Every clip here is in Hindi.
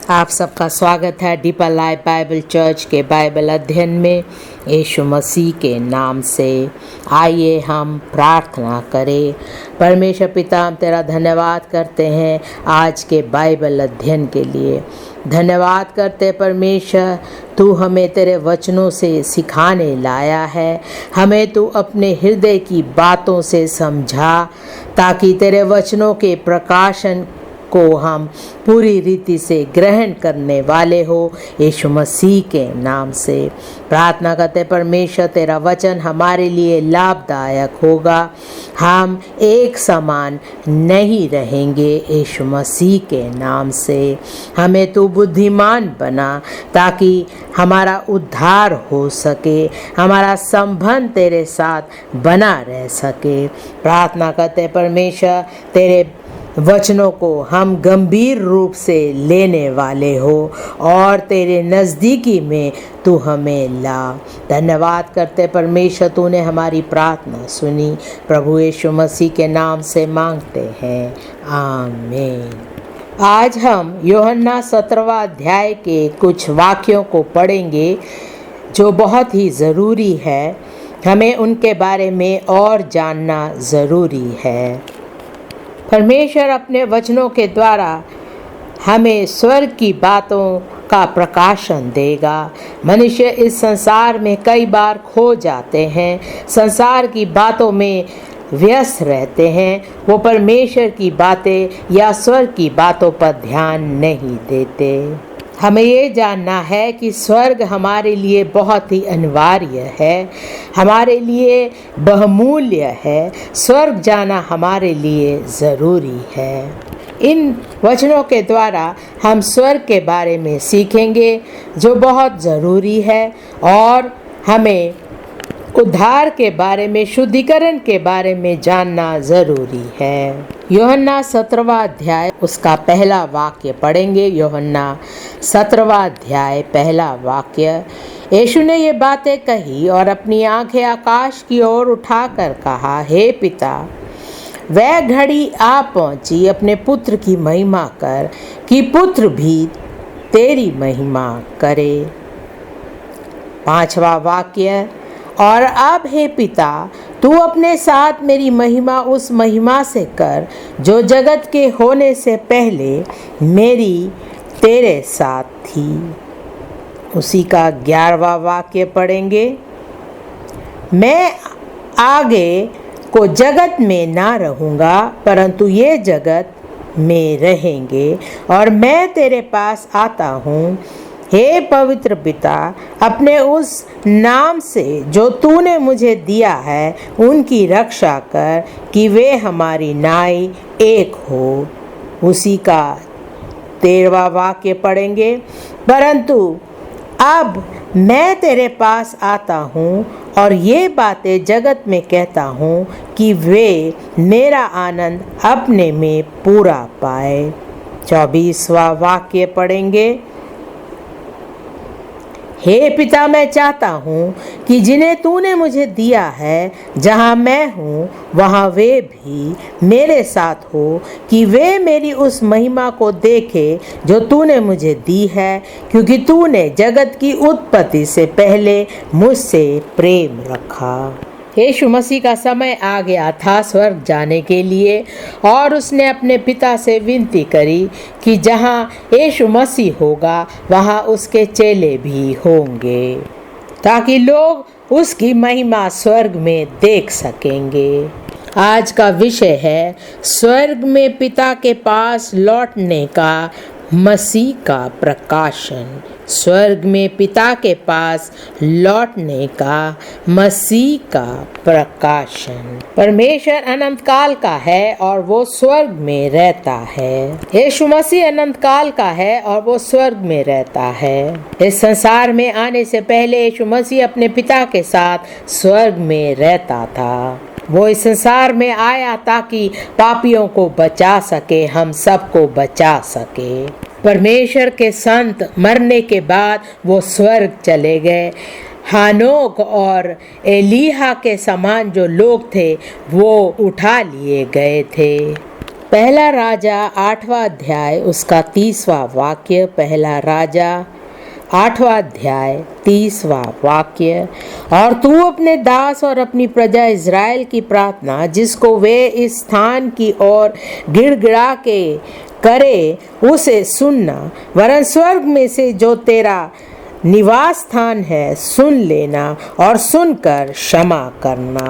आप सबका स्वागत है डीपर लाइफ बाइबल चर्च के बाइबल अध्ययन में। यीशु मसीह के नाम से आइए हम प्रार्थना करें। परमेश्वर पिता, हम तेरा धन्यवाद करते हैं आज के बाइबल अध्ययन के लिए। धन्यवाद करते परमेश्वर, तू हमें तेरे वचनों से सिखाने लाया है। हमें तू अपने हृदय की बातों से समझा, ताकि तेरे वचनों के प्रकाशन को हम पूरी रीति से ग्रहण करने वाले हो। यीशु मसीह के नाम से प्रार्थना करते परमेश्वर, तेरा वचन हमारे लिए लाभदायक होगा। हम एक समान नहीं रहेंगे। यीशु मसीह के नाम से हमें तू बुद्धिमान बना, ताकि हमारा उद्धार हो सके, हमारा संबंध तेरे साथ बना रह सके। प्रार्थना करते परमेश्वर, तेरे वचनों को हम गंभीर रूप से लेने वाले हो और तेरे नज़दीकी में तू हमें ला। धन्यवाद करते परमेश्वर, तूने हमारी प्रार्थना सुनी। प्रभु यीशु मसीह के नाम से मांगते हैं, आमीन। आज हम यूहन्ना 17वां अध्याय के कुछ वाक्यों को पढ़ेंगे जो बहुत ही ज़रूरी है। हमें उनके बारे में और जानना ज़रूरी है। परमेश्वर अपने वचनों के द्वारा हमें स्वर्ग की बातों का प्रकाशन देगा। मनुष्य इस संसार में कई बार खो जाते हैं, संसार की बातों में व्यस्त रहते हैं। वो परमेश्वर की बातें या स्वर्ग की बातों पर ध्यान नहीं देते। हमें ये जानना है कि स्वर्ग हमारे लिए बहुत ही अनिवार्य है, हमारे लिए बहुमूल्य है। स्वर्ग जाना हमारे लिए ज़रूरी है। इन वचनों के द्वारा हम स्वर्ग के बारे में सीखेंगे जो बहुत ज़रूरी है, और हमें उद्धार के बारे में, शुद्धिकरण के बारे में जानना ज़रूरी है। यूहन्ना 17वां अध्याय उसका पहला वाक्य पढ़ेंगे। यूहन्ना 17वां अध्याय पहला वाक्य। यीशु ने ये बातें कही और अपनी आंखें आकाश की ओर उठाकर कहा, हे पिता, वह घड़ी आ पहुंची, अपने पुत्र की महिमा कर, कि पुत्र भी तेरी महिमा करे। 5वां वाक्य। और अब हे पिता, तू अपने साथ मेरी महिमा उस महिमा से कर जो जगत के होने से पहले मेरी तेरे साथ थी। उसी का 11वां वाक्य पढ़ेंगे। मैं आगे को जगत में ना रहूँगा, परंतु ये जगत में रहेंगे, और मैं तेरे पास आता हूँ। हे पवित्र पिता, अपने उस नाम से जो तूने मुझे दिया है उनकी रक्षा कर, कि वे हमारी नाई एक हो। उसी का 13वां वाक्य पढ़ेंगे। परंतु अब मैं तेरे पास आता हूँ और ये बातें जगत में कहता हूँ, कि वे मेरा आनंद अपने में पूरा पाए। 24वां वाक्य पढ़ेंगे। हे पिता, मैं चाहता हूँ कि जिन्हें तूने मुझे दिया है, जहाँ मैं हूँ वहाँ वे भी मेरे साथ हो, कि वे मेरी उस महिमा को देखे जो तूने मुझे दी है, क्योंकि तूने जगत की उत्पत्ति से पहले मुझसे प्रेम रखा। यीशु मसीह का समय आ गया था स्वर्ग जाने के लिए, और उसने अपने पिता से विनती करी कि जहाँ यीशु मसीह होगा वहाँ उसके चेले भी होंगे, ताकि लोग उसकी महिमा स्वर्ग में देख सकेंगे। आज का विषय है स्वर्ग में पिता के पास लौटने का मसीह का प्रकाशन। स्वर्ग में पिता के पास लौटने का मसीह का प्रकाशन। परमेश्वर अनंत काल का है और वो स्वर्ग में रहता है। यीशु मसीह अनंत काल का है और वो स्वर्ग में रहता है। इस संसार में आने से पहले यीशु मसीह अपने पिता के साथ स्वर्ग में रहता था। वो इस संसार में आया ताकि पापियों को बचा सके, हम सबको बचा सके। परमेश्वर के संत मरने के बाद वो स्वर्ग चले गए। हानोक और एलीहा के समान जो लोग थे वो उठा लिए गए थे। पहला राजा 8वां अध्याय उसका 30वां वाक्य। पहला राजा 8वां अध्याय 30वां वाक्य। और तू अपने दास और अपनी प्रजा इज़राइल की प्रार्थना, जिसको वे इस स्थान की ओर गिड़गिड़ा के करे, उसे सुनना, वरन स्वर्ग में से जो तेरा निवास स्थान है सुन लेना और सुनकर क्षमा करना।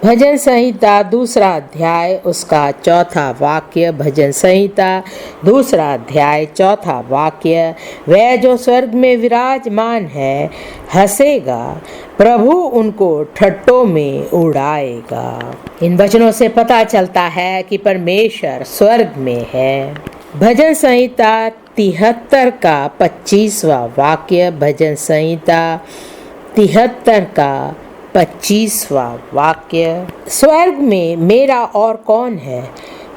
भजन संहिता 2 अध्याय उसका 4था वाक्य। भजन संहिता 2 अध्याय 4था वाक्य। वह जो स्वर्ग में विराजमान है हंसेगा, प्रभु उनको ठट्टों में उड़ाएगा। इन वचनों से पता चलता है कि परमेश्वर स्वर्ग में है। भजन संहिता 73 का 25वां वाक्य। भजन संहिता 73 का 25वां वाक्य। स्वर्ग में मेरा और कौन है,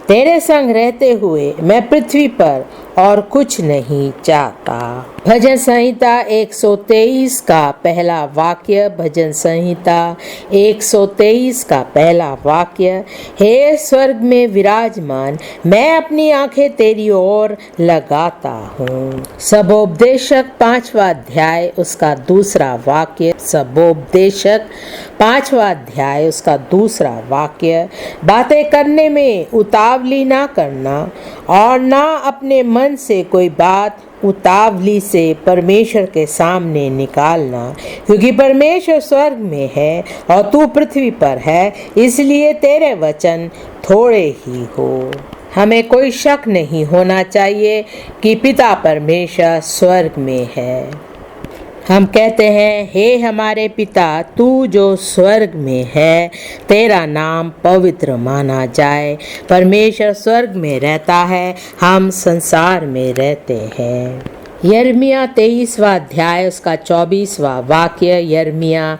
तेरे संग रहते हुए मैं पृथ्वी पर और कुछ नहीं चाहता। भजन संहिता 123 का पहला वाक्य। भजन संहिता 123 का पहला वाक्य। हे स्वर्ग में विराजमान, मैं अपनी आंखें तेरी ओर लगाता हूँ। सबोपदेशक 5वां अध्याय उसका 2 वाक्य। सबोपदेशक 5वां अध्याय उसका 2 वाक्य। बातें करने में उतावली ना करना और ना अपने मन से कोई बात उतावली से परमेश्वर के सामने निकालना, क्योंकि परमेश्वर स्वर्ग में है और तू पृथ्वी पर है, इसलिए तेरे वचन थोड़े ही हो। हमें कोई शक नहीं होना चाहिए कि पिता परमेश्वर स्वर्ग में है। हम कहते हैं, हे हमारे पिता, तू जो स्वर्ग में है, तेरा नाम पवित्र माना जाए। परमेश्वर स्वर्ग में रहता है, हम संसार में रहते हैं। यिर्मयाह 23वां अध्याय उसका 24वां वाक्य। यिर्मयाह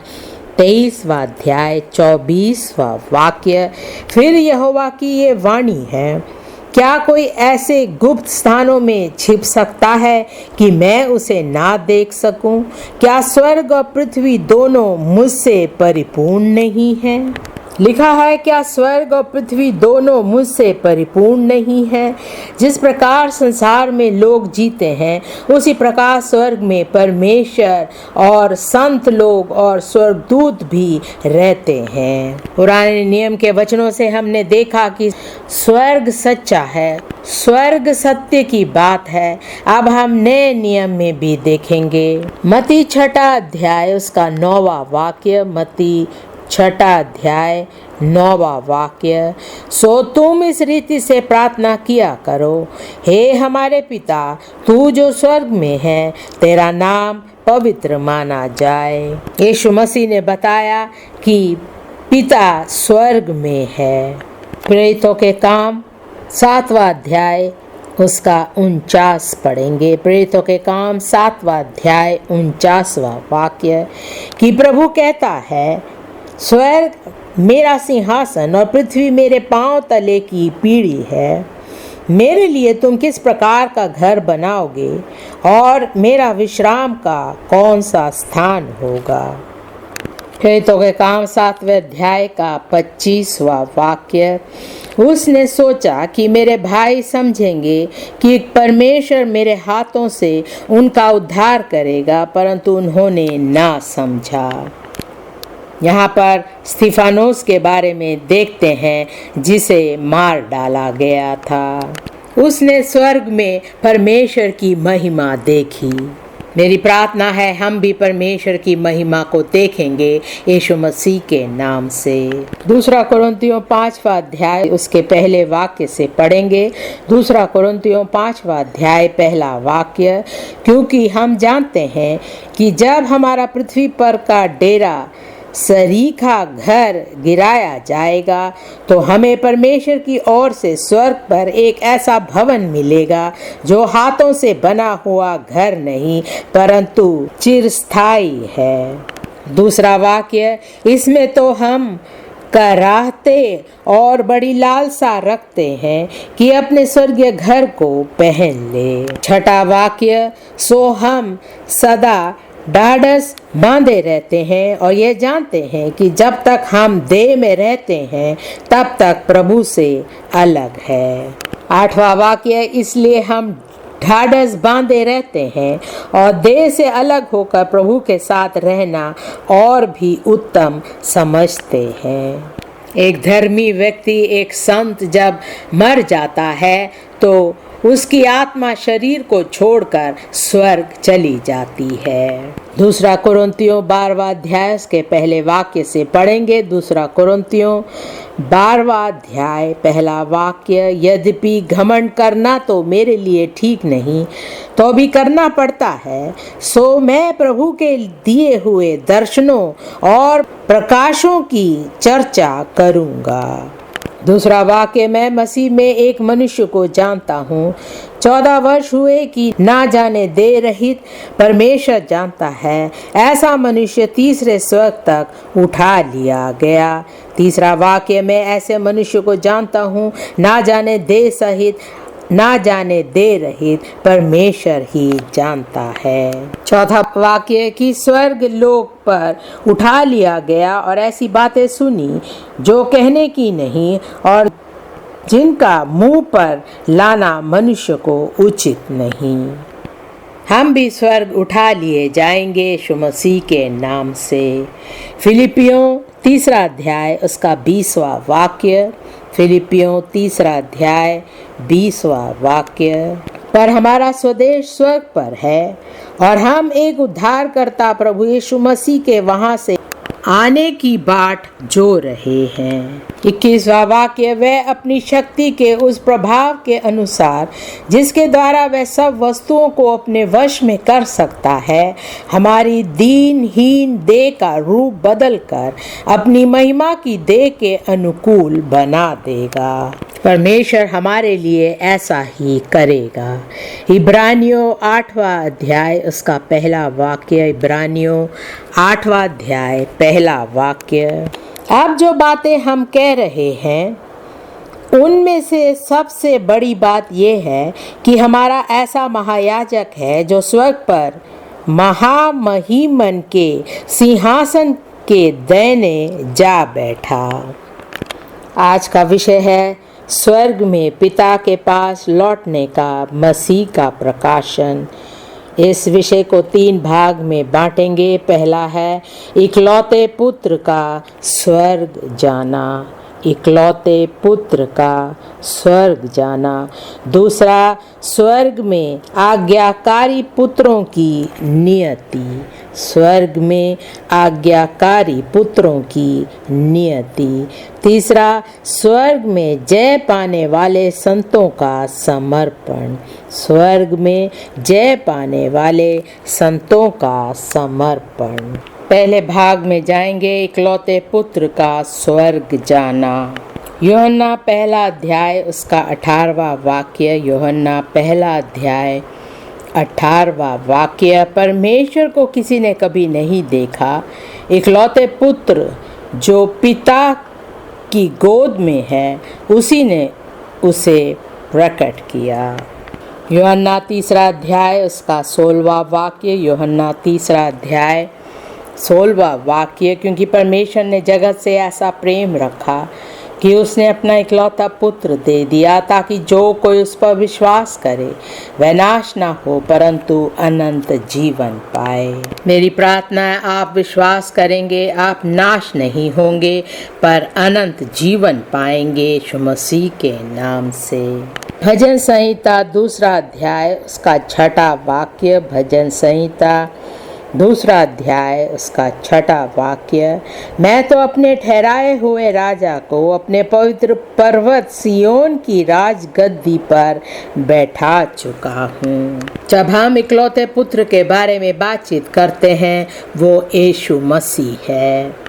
23वां अध्याय 24वां वाक्य। फिर यहोवा की ये वाणी है, क्या कोई ऐसे गुप्त स्थानों में छिप सकता है कि मैं उसे ना देख सकूं? क्या स्वर्ग और पृथ्वी दोनों मुझसे परिपूर्ण नहीं हैं? लिखा है, क्या स्वर्ग और पृथ्वी दोनों मुझसे परिपूर्ण नहीं है? जिस प्रकार संसार में लोग जीते हैं, उसी प्रकार स्वर्ग में परमेश्वर और संत लोग और स्वर्गदूत भी रहते हैं। पुराने नियम के वचनों से हमने देखा कि स्वर्ग सच्चा है, स्वर्ग सत्य की बात है। अब हम नए नियम में भी देखेंगे। मत्ती 6 अध्याय उसका 9वां वाक्य। मत्ती 6 अध्याय 9वां वाक्य। सो तुम इस रीति से प्रार्थना किया करो, हे हमारे पिता, तू जो स्वर्ग में है, तेरा नाम पवित्र माना जाए। यीशु मसीह ने बताया कि पिता स्वर्ग में है। प्रेरितों के काम 7वां अध्याय उसका 49 पढ़ेंगे। प्रेरितों के काम 7वां अध्याय 49वां वाक्य कि प्रभु कहता है, स्वर्ग मेरा सिंहासन और पृथ्वी मेरे पांव तले की पीढ़ी है। मेरे लिए तुम किस प्रकार का घर बनाओगे और मेरा विश्राम का कौन सा स्थान होगा। प्रेरितों के काम 7वें अध्याय का 25वां वाक्य। उसने सोचा कि मेरे भाई समझेंगे कि परमेश्वर मेरे हाथों से उनका उद्धार करेगा, परंतु उन्होंने ना समझा। यहाँ पर स्तिफानोस के बारे में देखते हैं, जिसे मार डाला गया था। उसने स्वर्ग में परमेश्वर की महिमा देखी। मेरी प्रार्थना है हम भी परमेश्वर की महिमा को देखेंगे यीशु मसीह के नाम से। 2 कुरिन्थियों 5वां अध्याय उसके पहले वाक्य से पढ़ेंगे। 2 कुरिन्थियों 5वां अध्याय पहला वाक्य। क्योंकि हम जानते हैं कि जब हमारा पृथ्वी पर का डेरा सरीखा घर गिराया जाएगा, तो हमें परमेश्वर की ओर से स्वर्ग पर एक ऐसा भवन मिलेगा जो हाथों से बना हुआ घर नहीं, परंतु चिरस्थायी है। 2 वाक्य, इसमें तो हम कराहते और बड़ी लालसा रखते हैं कि अपने स्वर्गीय घर को पहन ले। 6 वाक्य, सो हम सदा ढाढ़स बांधे रहते हैं और ये जानते हैं कि जब तक हम देह में रहते हैं तब तक प्रभु से अलग है। 8वां वाक्य, इसलिए हम ढाढ़स बांधे रहते हैं और देह से अलग होकर प्रभु के साथ रहना और भी उत्तम समझते हैं। एक धर्मी व्यक्ति, एक संत जब मर जाता है तो उसकी आत्मा शरीर को छोड़कर स्वर्ग चली जाती है। 2 कुरिन्थियों 12वां अध्याय के पहले वाक्य से पढ़ेंगे। 2 कुरिन्थियों 12वां अध्याय पहला वाक्य, यद्यपि घमंड करना तो मेरे लिए ठीक नहीं, तो भी करना पड़ता है, सो मैं प्रभु के दिए हुए दर्शनों और प्रकाशों की चर्चा करूँगा। 2 वाक्य, मैं मसीह में एक मनुष्य को जानता हूँ, 14 वर्ष हुए कि ना जाने देह रहित परमेश्वर जानता है, ऐसा मनुष्य तीसरे स्वर्ग तक उठा लिया गया। 3 वाक्य, मैं ऐसे मनुष्य को जानता हूँ, ना जाने देह सहित ना जाने दे रहित परमेश्वर ही जानता है। 4 वाक्य कि स्वर्ग लोक पर उठा लिया गया और ऐसी बातें सुनी जो कहने की नहीं और जिनका मुंह पर लाना मनुष्य को उचित नहीं। हम भी स्वर्ग उठा लिए जाएंगे यीशु मसीह के नाम से। फिलिपियों 3 अध्याय उसका 20वां वाक्य, फिलिपियों 3 अध्याय 20वां वाक्य, पर हमारा स्वदेश स्वर्ग पर है और हम एक उद्धारकर्ता प्रभु यीशु मसीह के वहां से आने की बाट जो रहे हैं। 21वां वाक्य, वह अपनी शक्ति के उस प्रभाव के अनुसार जिसके द्वारा वह सब वस्तुओं को अपने वश में कर सकता है, हमारी दीनहीन देह का रूप बदलकर अपनी महिमा की देह के अनुकूल बना देगा। परमेश्वर हमारे लिए ऐसा ही करेगा। इब्रानियों 8वां अध्याय उसका पहला वाक्य, इब्रानियों 8वां अध्याय पहला वाक्य, अब जो बातें हम कह रहे हैं उनमें से सबसे बड़ी बात यह है कि हमारा ऐसा महायाजक है जो स्वर्ग पर महामहिमन के सिंहासन के दाहिने जा बैठा। आज का विषय है स्वर्ग में पिता के पास लौटने का मसीह का प्रकाशन। इस विषय को 3 भाग में बांटेंगे। पहला है इकलौते पुत्र का स्वर्ग जाना, इकलौते पुत्र का स्वर्ग जाना। दूसरा, स्वर्ग में आज्ञाकारी पुत्रों की नियति, स्वर्ग में आज्ञाकारी पुत्रों की नियति। तीसरा, स्वर्ग में जय पाने वाले संतों का समर्पण, स्वर्ग में जय पाने वाले संतों का समर्पण। पहले भाग में जाएंगे, इकलौते पुत्र का स्वर्ग जाना। यूहन्ना 1 अध्याय उसका 18वां वाक्य, यूहन्ना 1 अध्याय 18वां वाक्य, परमेश्वर को किसी ने कभी नहीं देखा, इकलौते पुत्र जो पिता की गोद में है उसी ने उसे प्रकट किया। यूहन्ना 3 अध्याय उसका 16वां वाक्य, यूहन्ना 3 अध्याय 16वां वाक्य, क्योंकि परमेश्वर ने जगत से ऐसा प्रेम रखा कि उसने अपना इकलौता पुत्र दे दिया ताकि जो कोई उस पर विश्वास करे वह नाश ना हो परंतु अनंत जीवन पाए। मेरी प्रार्थना है आप विश्वास करेंगे, आप नाश नहीं होंगे पर अनंत जीवन पाएंगे यीशु मसीह के नाम से। भजन संहिता 2 अध्याय उसका 6वां वाक्य, भजन संहिता 2 अध्याय उसका 6वां वाक्य, मैं तो अपने ठहराए हुए राजा को अपने पवित्र पर्वत सियोन की राजगद्दी पर बैठा चुका हूँ। जब हम इकलौते पुत्र के बारे में बातचीत करते हैं वो यीशु मसीह है।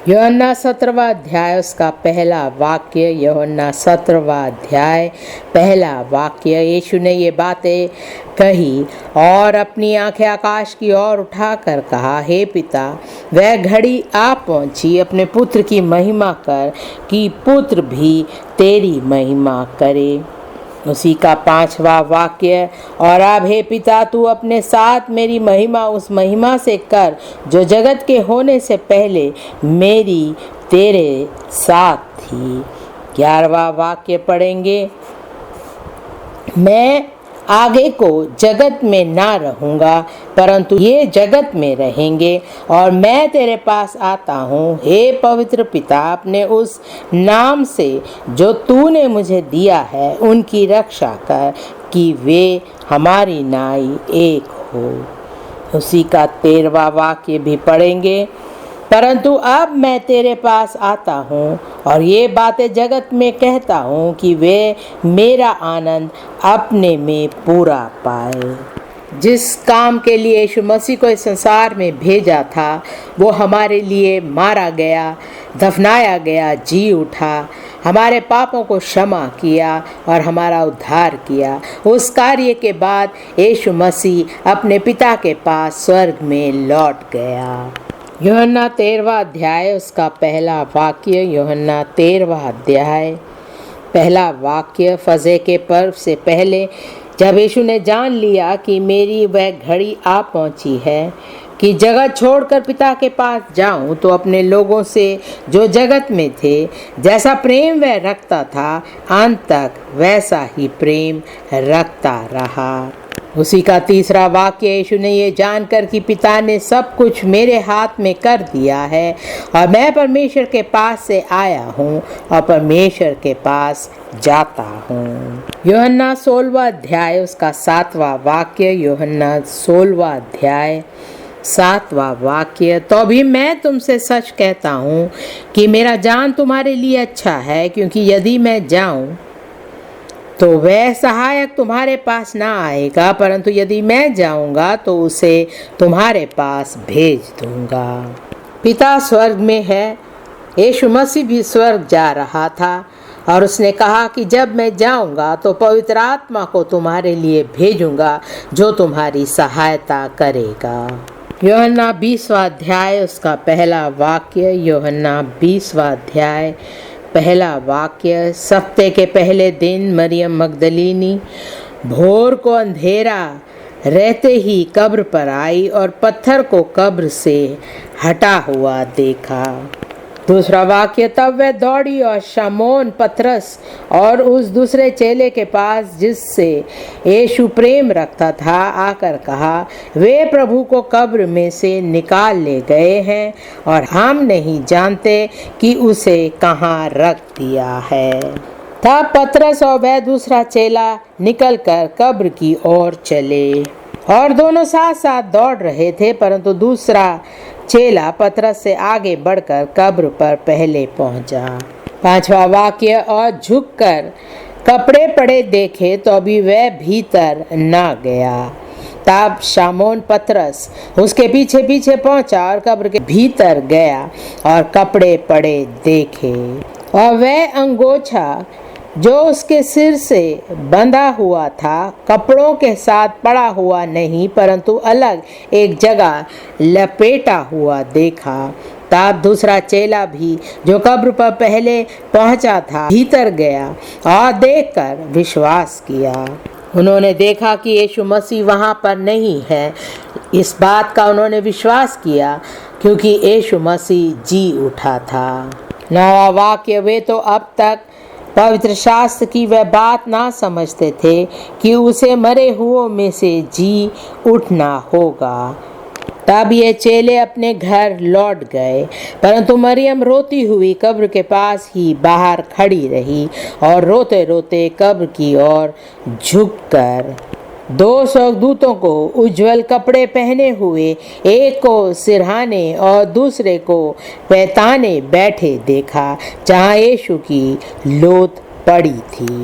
यूहन्ना 17वां अध्याय उसका पहला वाक्य, यूहन्ना 17वां अध्याय पहला वाक्य, यीशु ने ये बातें कही और अपनी आंखें आकाश की ओर उठाकर कहा, हे पिता, वह घड़ी आ पहुंची, अपने पुत्र की महिमा कर कि पुत्र भी तेरी महिमा करे। उसी का 5वां वाक्य, और अब हे पिता, तू अपने साथ मेरी महिमा उस महिमा से कर जो जगत के होने से पहले मेरी तेरे साथ थी। 11वां वाक्य पढ़ेंगे, मैं आगे को जगत में ना रहूँगा, परंतु ये जगत में रहेंगे, और मैं तेरे पास आता हूँ। हे पवित्र पिता, अपने उस नाम से जो तूने मुझे दिया है उनकी रक्षा कर, कि वे हमारी नाई एक हो। उसी का 13वां वाक्य भी पढ़ेंगे, परंतु अब मैं तेरे पास आता हूँ और ये बातें जगत में कहता हूँ कि वे मेरा आनंद अपने में पूरा पाए। जिस काम के लिए यीशु मसीह को इस संसार में भेजा था वो हमारे लिए मारा गया, दफनाया गया, जी उठा, हमारे पापों को क्षमा किया और हमारा उद्धार किया। उस कार्य के बाद यीशु मसीह अपने पिता के पास स्वर्ग में लौट गया। यूहन्ना 13वां अध्याय उसका पहला वाक्य। यूहन्ना 13वां अध्याय पहला वाक्य। फजह के पर्व से पहले जब यीशु ने जान लिया कि मेरी वह घड़ी आ पहुंची है कि जगत छोड़कर पिता के पास जाऊं, तो अपने लोगों से जो जगत में थे जैसा प्रेम वह रखता था, अंत तक वैसा ही प्रेम रखता रहा। उसी का 3रा वाक्य। यीशु ने ये जानकर कि पिता ने सब कुछ मेरे हाथ में कर दिया है और मैं परमेश्वर के पास से आया हूँ और परमेश्वर के पास जाता हूँ। यूहन्ना 16वां अध्याय उसका 7वां वाक्य। यूहन्ना 16वां अध्याय 7वां वाक्य। तो भी मैं तुमसे सच कहता हूँ कि मेरा जान तुम्हारे लिए अच्छा है, क्योंकि यदि मैं जाऊँ तो वह सहायक तुम्हारे पास ना आएगा, परंतु यदि मैं जाऊंगा तो उसे तुम्हारे पास भेज दूंगा। पिता स्वर्ग में है, यीशु मसीह भी स्वर्ग जा रहा था और उसने कहा कि जब मैं जाऊंगा तो पवित्र आत्मा को तुम्हारे लिए भेजूंगा जो तुम्हारी सहायता करेगा। यूहन्ना 20वां अध्याय उसका पहला वाक्य। यूहन्ना 20वां अध्याय पहला वाक्य। सप्ते के पहले दिन मरियम मगदलीनी भोर को अंधेरा रहते ही कब्र पर आई और पत्थर को कब्र से हटा हुआ देखा। दूसरा वाक्य। तब वह दौड़ी और शमौन पतरस और उस दूसरे चेले के पास जिससे यीशु प्रेम रखता था आकर कहा, वे प्रभु को कब्र में से निकाल ले गए हैं और हम नहीं जानते कि उसे कहाँ रख दिया है। तब पतरस और वह दूसरा चेला निकलकर कब्र की ओर चले और दोनों साथ साथ दौड़ रहे थे, परंतु दूसरा चेला पतरस से आगे बढ़कर कब्र पर पहले पहुंचा। 5वां वाक्य। और झुककर कपड़े पड़े देखे तो अभी वह भीतर न गया। तब शमौन पतरस उसके पीछे पीछे पहुंचा और कब्र के भीतर गया और कपड़े पड़े देखे, और वह अंगोछा जो उसके सिर से बंधा हुआ था कपड़ों के साथ पड़ा हुआ नहीं, परंतु अलग एक जगह लपेटा हुआ देखा। तब दूसरा चेला भी जो कब्र पर पहले पहुंचा था भीतर गया और देखकर विश्वास किया। उन्होंने देखा कि यीशु मसीह वहां पर नहीं है। इस बात का उन्होंने विश्वास किया क्योंकि यीशु मसीह जी उठा था। 9वां वाक्य। वे तो अब तक पवित्र शास्त्र की वह बात ना समझते थे कि उसे मरे हुओं में से जी उठना होगा। तब ये चेले अपने घर लौट गए, परंतु मरियम रोती हुई कब्र के पास ही बाहर खड़ी रही और रोते रोते कब्र की ओर झुककर 2 स्वर्गदूतों को उज्जवल कपड़े पहने हुए एक को सिरहाने और दूसरे को पैताने बैठे देखा जहाँ यीशु की लोथ पड़ी थी।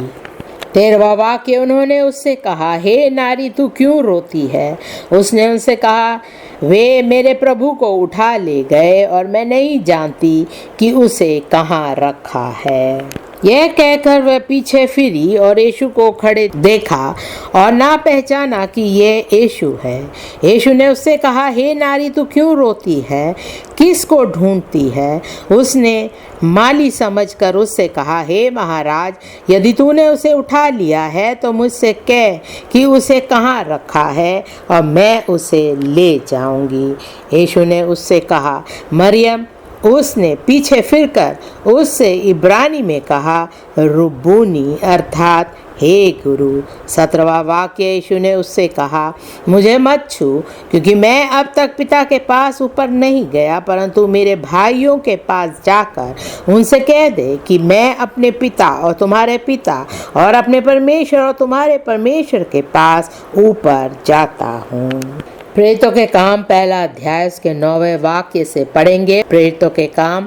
13वां वाक्य। उन्होंने उससे कहा, हे नारी, तू क्यों रोती है? उसने उनसे कहा, वे मेरे प्रभु को उठा ले गए और मैं नहीं जानती कि उसे कहाँ रखा है। यह कहकर वह पीछे फिरी और यीशु को खड़े देखा और ना पहचाना कि यह यीशु है। यीशु ने उससे कहा, हे नारी, तू क्यों रोती है? किसको ढूंढती है? उसने माली समझकर उससे कहा, हे महाराज, यदि तूने उसे उठा लिया है तो मुझसे कह कि उसे कहाँ रखा है और मैं उसे ले जाऊंगी। यीशु ने उससे कहा, मरियम। उसने पीछे फिरकर उससे इब्रानी में कहा, रुब्बूनी, अर्थात हे गुरु। 17वां वाक्य, यीशु ने उससे कहा, मुझे मत छू, क्योंकि मैं अब तक पिता के पास ऊपर नहीं गया, परंतु मेरे भाइयों के पास जाकर उनसे कह दे कि मैं अपने पिता और तुम्हारे पिता और अपने परमेश्वर और तुम्हारे परमेश्वर के पास ऊपर जाता हूँ। प्रेरितों के काम पहला अध्याय उसके 9वें वाक्य से पढ़ेंगे। प्रेरितों के काम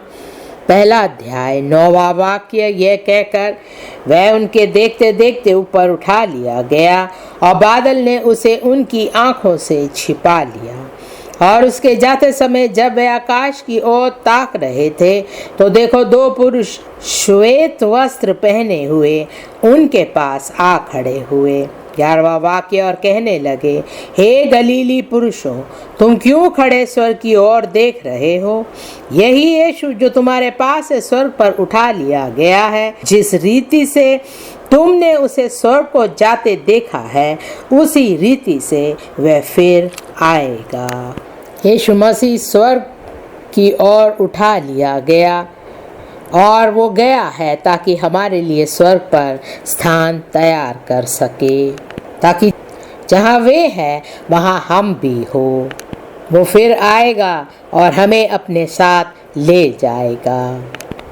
पहला अध्याय 9वां वाक्य, यह कहकर वह उनके देखते देखते ऊपर उठा लिया गया और बादल ने उसे उनकी आंखों से छिपा लिया। और उसके जाते समय जब वे आकाश की ओर ताक रहे थे तो देखो, 2 पुरुष श्वेत वस्त्र पहने हुए उनके पास आ खड़े हुए। 11वां वाक्य, और कहने लगे, हे गलीली पुरुषों, तुम क्यों खड़े स्वर्ग की ओर देख रहे हो? यही यीशु जो तुम्हारे पास से स्वर्ग पर उठा लिया गया है, जिस रीति से तुमने उसे स्वर्ग को जाते देखा है, उसी रीति से वह फिर आएगा। यीशु मसीह स्वर्ग की ओर उठा लिया गया और वो गया है ताकि हमारे लिए स्वर्ग पर स्थान तैयार कर सके, ताकि जहाँ वे हैं वहाँ हम भी हो। वो फिर आएगा और हमें अपने साथ ले जाएगा।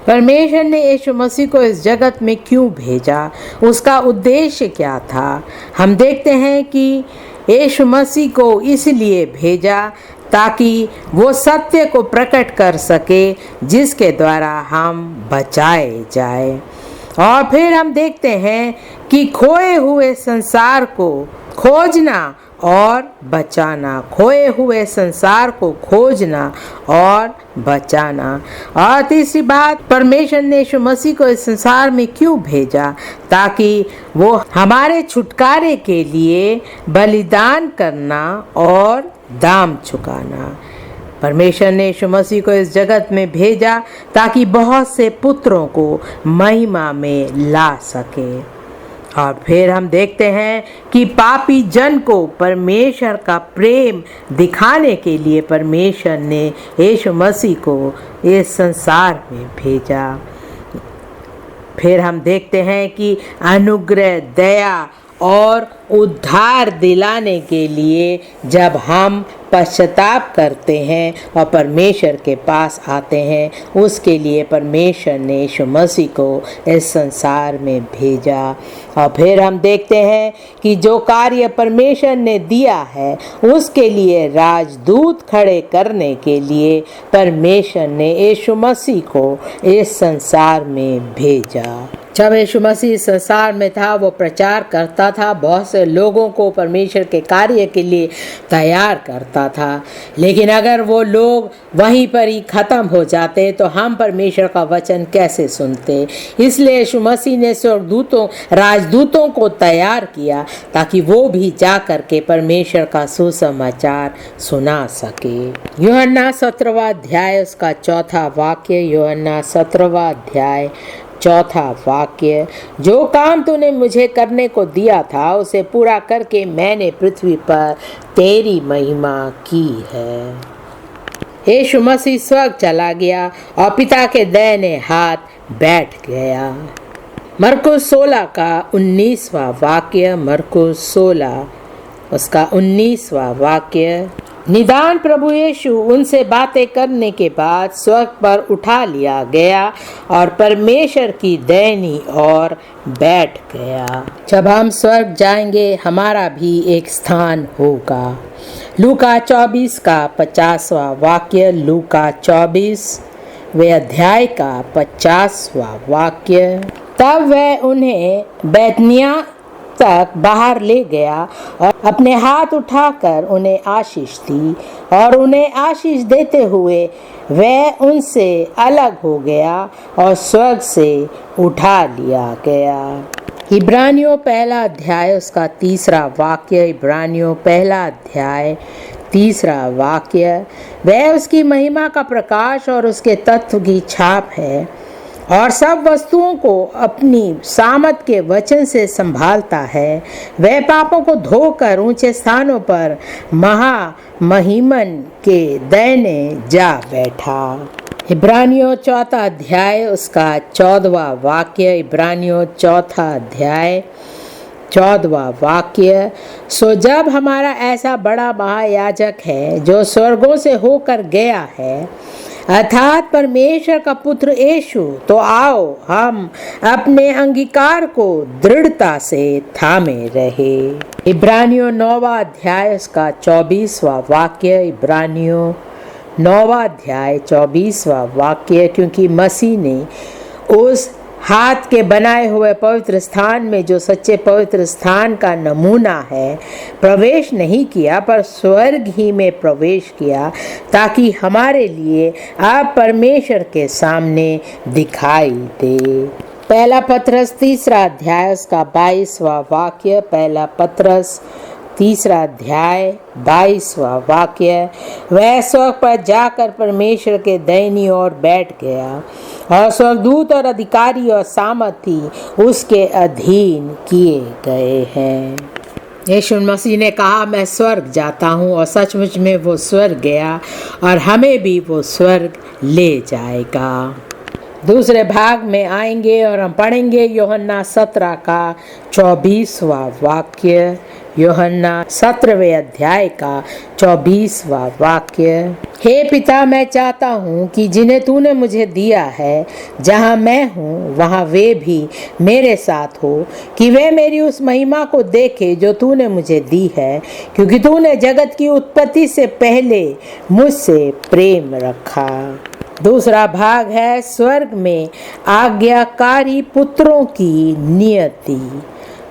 परमेश्वर ने यीशु मसीह को इस जगत में क्यों भेजा? उसका उद्देश्य क्या था? हम देखते हैं कि यीशु मसीह को इसलिए भेजा ताकि वो सत्य को प्रकट कर सके, जिसके द्वारा हम बचाए जाए। और फिर हम देखते हैं कि खोए हुए संसार को खोजना और बचाना, खोए हुए संसार को खोजना और बचाना। और तीसरी बात, परमेश्वर ने यीशु मसीह को इस संसार में क्यों भेजा? ताकि वो हमारे छुटकारे के लिए बलिदान करना और दाम चुकाना। परमेश्वर ने यीशु मसीह को इस जगत में भेजा ताकि बहुत से पुत्रों को महिमा में ला सके। और फिर हम देखते हैं कि पापी जन को परमेश्वर का प्रेम दिखाने के लिए परमेश्वर ने यीशु मसीह को इस संसार में भेजा। फिर हम देखते हैं कि अनुग्रह, दया और उद्धार दिलाने के लिए जब हम पश्चाताप करते हैं और परमेश्वर के पास आते हैं, उसके लिए परमेश्वर ने यीशु मसीह को इस संसार में भेजा। और फिर हम देखते हैं कि जो कार्य परमेश्वर ने दिया है उसके लिए राजदूत खड़े करने के लिए परमेश्वर ने यीशु मसीह को इस संसार में भेजा। जब यीशु मसीह संसार में था, वो प्रचार करता था, बहुत से लोगों को परमेश्वर के कार्य के लिए तैयार करता था। लेकिन अगर वो लोग वहीं पर ही ख़त्म हो जाते तो हम परमेश्वर का वचन कैसे सुनते? इसलिए यीशु मसीह ने स्वर्गदूतों, राजदूतों को तैयार किया ताकि वो भी जा कर के परमेश्वर का सुसमाचार सुना सके। यूहन्ना 17वां अध्याय उसका 4था वाक्य। यूहन्ना 17वां अध्याय 4था वाक्य, जो काम तूने मुझे करने को दिया था उसे पूरा करके मैंने पृथ्वी पर तेरी महिमा की है। यीशु मसीह स्वर्ग चला गया और पिता के दाहिने हाथ बैठ गया। मरकुस 16 का 19वां वाक्य। मरकुस 16 उसका 19वां वाक्य। निदान प्रभु यीशु उनसे बातें करने के बाद स्वर्ग पर उठा लिया गया और परमेश्वर की दाहिनी ओर बैठ गया। जब हम स्वर्ग जाएंगे हमारा भी एक स्थान होगा। लूका 24 का 50वां वाक्य। लूका 24वें अध्याय का 50वां वाक्य। तब वह उन्हें बैतनिय्याह तक बाहर ले गया और अपने हाथ उठाकर उन्हें आशीष दी, और उन्हें आशीष देते हुए वह उनसे अलग हो गया और स्वर्ग से उठा लिया गया। इब्रानियों पहला अध्याय उसका 3 वाक्य। इब्रानियों पहला अध्याय 3 वाक्य। वह उसकी महिमा का प्रकाश और उसके तत्व की छाप है, और सब वस्तुओं को अपनी सामर्थ के वचन से संभालता है। वह पापों को धोकर ऊंचे स्थानों पर महामहिमन के दैने जा बैठा। इब्रानियों चौथा अध्याय उसका 14वां वाक्य। इब्रानियों चौथा अध्याय 14वां वाक्य। सो जब हमारा ऐसा बड़ा महायाजक है जो स्वर्गों से होकर गया है, अर्थात परमेश्वर का पुत्र यीशु, तो आओ हम अपने अंगीकार को दृढ़ता से थामे रहे। इब्रानियों 9वां अध्याय उसका 24वां वाक्य। इब्रानियों 9वां अध्याय 24वां वाक्य। क्योंकि मसीह ने उस हाथ के बनाए हुए पवित्र स्थान में, जो सच्चे पवित्र स्थान का नमूना है, प्रवेश नहीं किया, पर स्वर्ग ही में प्रवेश किया, ताकि हमारे लिए आप परमेश्वर के सामने दिखाई दे। पहला पत्रस 3 अध्याय उसका 22वां वाक्य। पहला पत्रस 3 अध्याय 22वां वाक्य। वह स्वर्ग पर जाकर परमेश्वर के दाहिनी ओर बैठ गया, और स्वर्गदूत और अधिकारी और सामर्थी उसके अधीन किए गए हैं। यीशु मसीह ने कहा, मैं स्वर्ग जाता हूँ, और सचमुच में वो स्वर्ग गया और हमें भी वो स्वर्ग ले जाएगा। दूसरे भाग में आएंगे और हम पढ़ेंगे यूहन्ना 17 का 24वां वाक्य। यूहन्ना 17वें अध्याय का 24वां वाक्य। हे पिता, मैं चाहता हूँ कि जिन्हें तूने मुझे दिया है, जहाँ मैं हूँ वहाँ वे भी मेरे साथ हो, कि वे मेरी उस महिमा को देखे जो तूने मुझे दी है, क्योंकि तूने जगत की उत्पत्ति से पहले मुझसे प्रेम रखा। दूसरा भाग है स्वर्ग में आज्ञाकारी पुत्रों की नियति।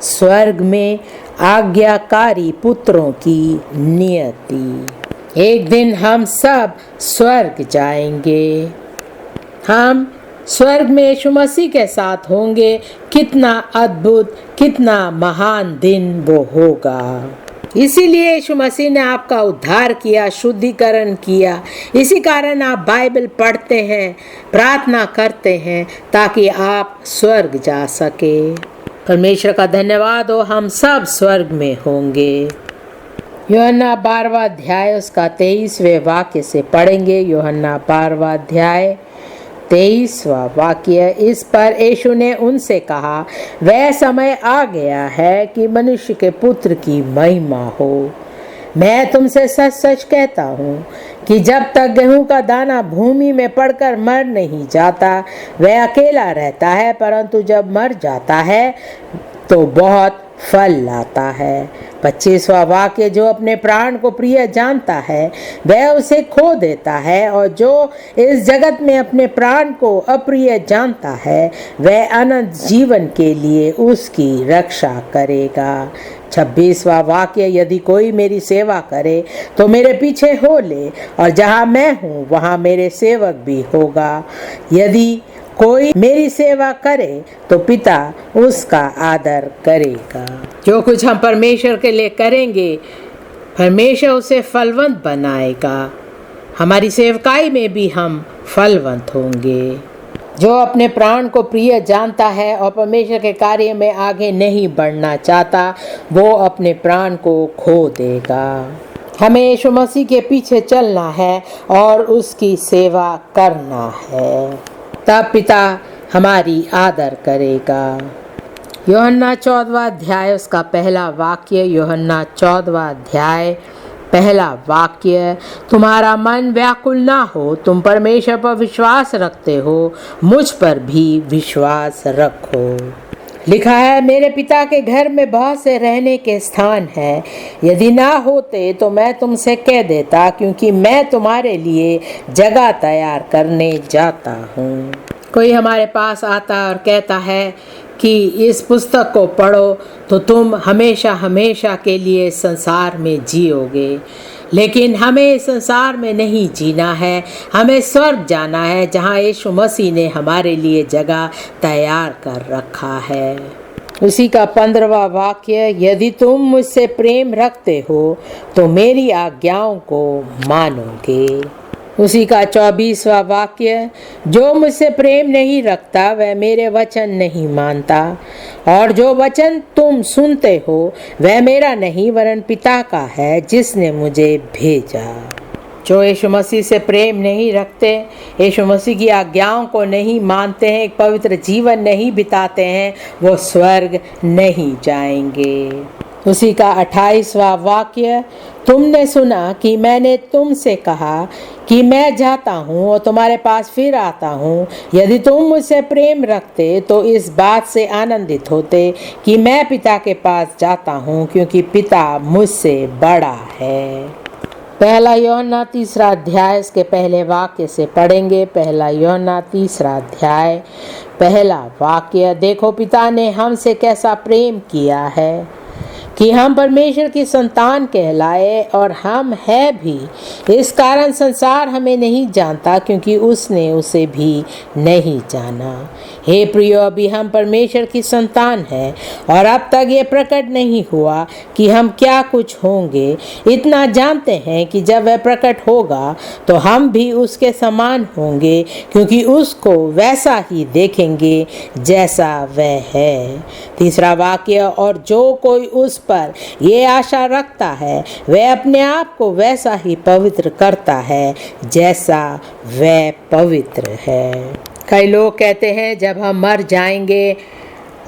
स्वर्ग में आज्ञाकारी पुत्रों की नियति। एक दिन हम सब स्वर्ग जाएंगे। हम स्वर्ग में यीशु मसीह के साथ होंगे। कितना अद्भुत, कितना महान दिन वो होगा। इसीलिए यीशु मसीह ने आपका उद्धार किया, शुद्धिकरण किया। इसी कारण आप बाइबल पढ़ते हैं, प्रार्थना करते हैं, ताकि आप स्वर्ग जा सके। परमेश्वर का धन्यवाद हो, हम सब स्वर्ग में होंगे। यूहन्ना 12वां अध्याय उसका 23वें वाक्य से पढ़ेंगे। यूहन्ना 12वां अध्याय 23वां वाक्य। इस पर यीशु ने उनसे कहा, वह समय आ गया है कि मनुष्य के पुत्र की महिमा हो। मैं तुमसे सच सच कहता हूँ कि जब तक गेहूं का दाना भूमि में पड़कर मर नहीं जाता, वह अकेला रहता है, परंतु जब मर जाता है तो बहुत फल लाता है। 25वां वाक्य। जो अपने प्राण को प्रिय जानता है वह उसे खो देता है, और जो इस जगत में अपने प्राण को अप्रिय जानता है वह अनंत जीवन के लिए उसकी रक्षा करेगा। 26वां वाक्य। यदि कोई मेरी सेवा करे तो मेरे पीछे हो ले, और जहाँ मैं हूँ वहाँ मेरे सेवक भी होगा। यदि कोई मेरी सेवा करे तो पिता उसका आदर करेगा। जो कुछ हम परमेश्वर के लिए करेंगे, परमेश्वर उसे फलवंत बनाएगा। हमारी सेवकाई में भी हम फलवंत होंगे। जो अपने प्राण को प्रिय जानता है और परमेश्वर के कार्य में आगे नहीं बढ़ना चाहता, वो अपने प्राण को खो देगा। हमें यीशु मसीह के पीछे चलना है और उसकी सेवा करना है, तब पिता हमारी आदर करेगा। यूहन्ना 14वां अध्याय उसका पहला वाक्य। यूहन्ना 14वां अध्याय पहला वाक्य। तुम्हारा मन व्याकुल ना हो, तुम परमेश्वर पर विश्वास रखते हो, मुझ पर भी विश्वास रखो। लिखा है, मेरे पिता के घर में बहुत से रहने के स्थान हैं। यदि ना होते तो मैं तुमसे कह देता, क्योंकि मैं तुम्हारे लिए जगह तैयार करने जाता हूँ। कोई हमारे पास आता और कहता है कि इस पुस्तक को पढ़ो तो तुम हमेशा हमेशा के लिए संसार में जियोगे। लेकिन हमें संसार में नहीं जीना है, हमें स्वर्ग जाना है जहाँ यीशु मसीह ने हमारे लिए जगह तैयार कर रखा है। उसी का 15वां वाक्य, यदि तुम मुझसे प्रेम रखते हो तो मेरी आज्ञाओं को मानोगे। उसी का 24वां वाक्य, जो मुझसे प्रेम नहीं रखता वह मेरे वचन नहीं मानता, और जो वचन तुम सुनते हो वह मेरा नहीं वरन पिता का है जिसने मुझे भेजा। जो यीशु मसीह से प्रेम नहीं रखते, यीशु मसीह की आज्ञाओं को नहीं मानते हैं, एक पवित्र जीवन नहीं बिताते हैं, वो स्वर्ग नहीं जाएंगे। उसी का 28वां वाक्य, तुमने सुना कि मैंने तुमसे कहा कि मैं जाता हूँ और तुम्हारे पास फिर आता हूँ। यदि तुम मुझसे प्रेम रखते तो इस बात से आनंदित होते कि मैं पिता के पास जाता हूँ, क्योंकि पिता मुझसे बड़ा है। पहला यूहन्ना 3 अध्याय इसके पहले वाक्य से पढ़ेंगे। पहला यूहन्ना 3 अध्याय पहला वाक्य, देखो पिता ने हमसे कैसा प्रेम किया है कि हम परमेश्वर की संतान कहलाए, और हम है भी। इस कारण संसार हमें नहीं जानता क्योंकि उसने उसे भी नहीं जाना। हे प्रियो, अभी हम परमेश्वर की संतान हैं और अब तक ये प्रकट नहीं हुआ कि हम क्या कुछ होंगे। इतना जानते हैं कि जब वह प्रकट होगा तो हम भी उसके समान होंगे, क्योंकि उसको वैसा ही देखेंगे जैसा वह है। तीसरा वाक्य, और जो कोई उस पर ये आशा रखता है वह अपने आप को वैसा ही पवित्र करता है जैसा वह पवित्र है। कई लोग कहते हैं जब हम मर जाएंगे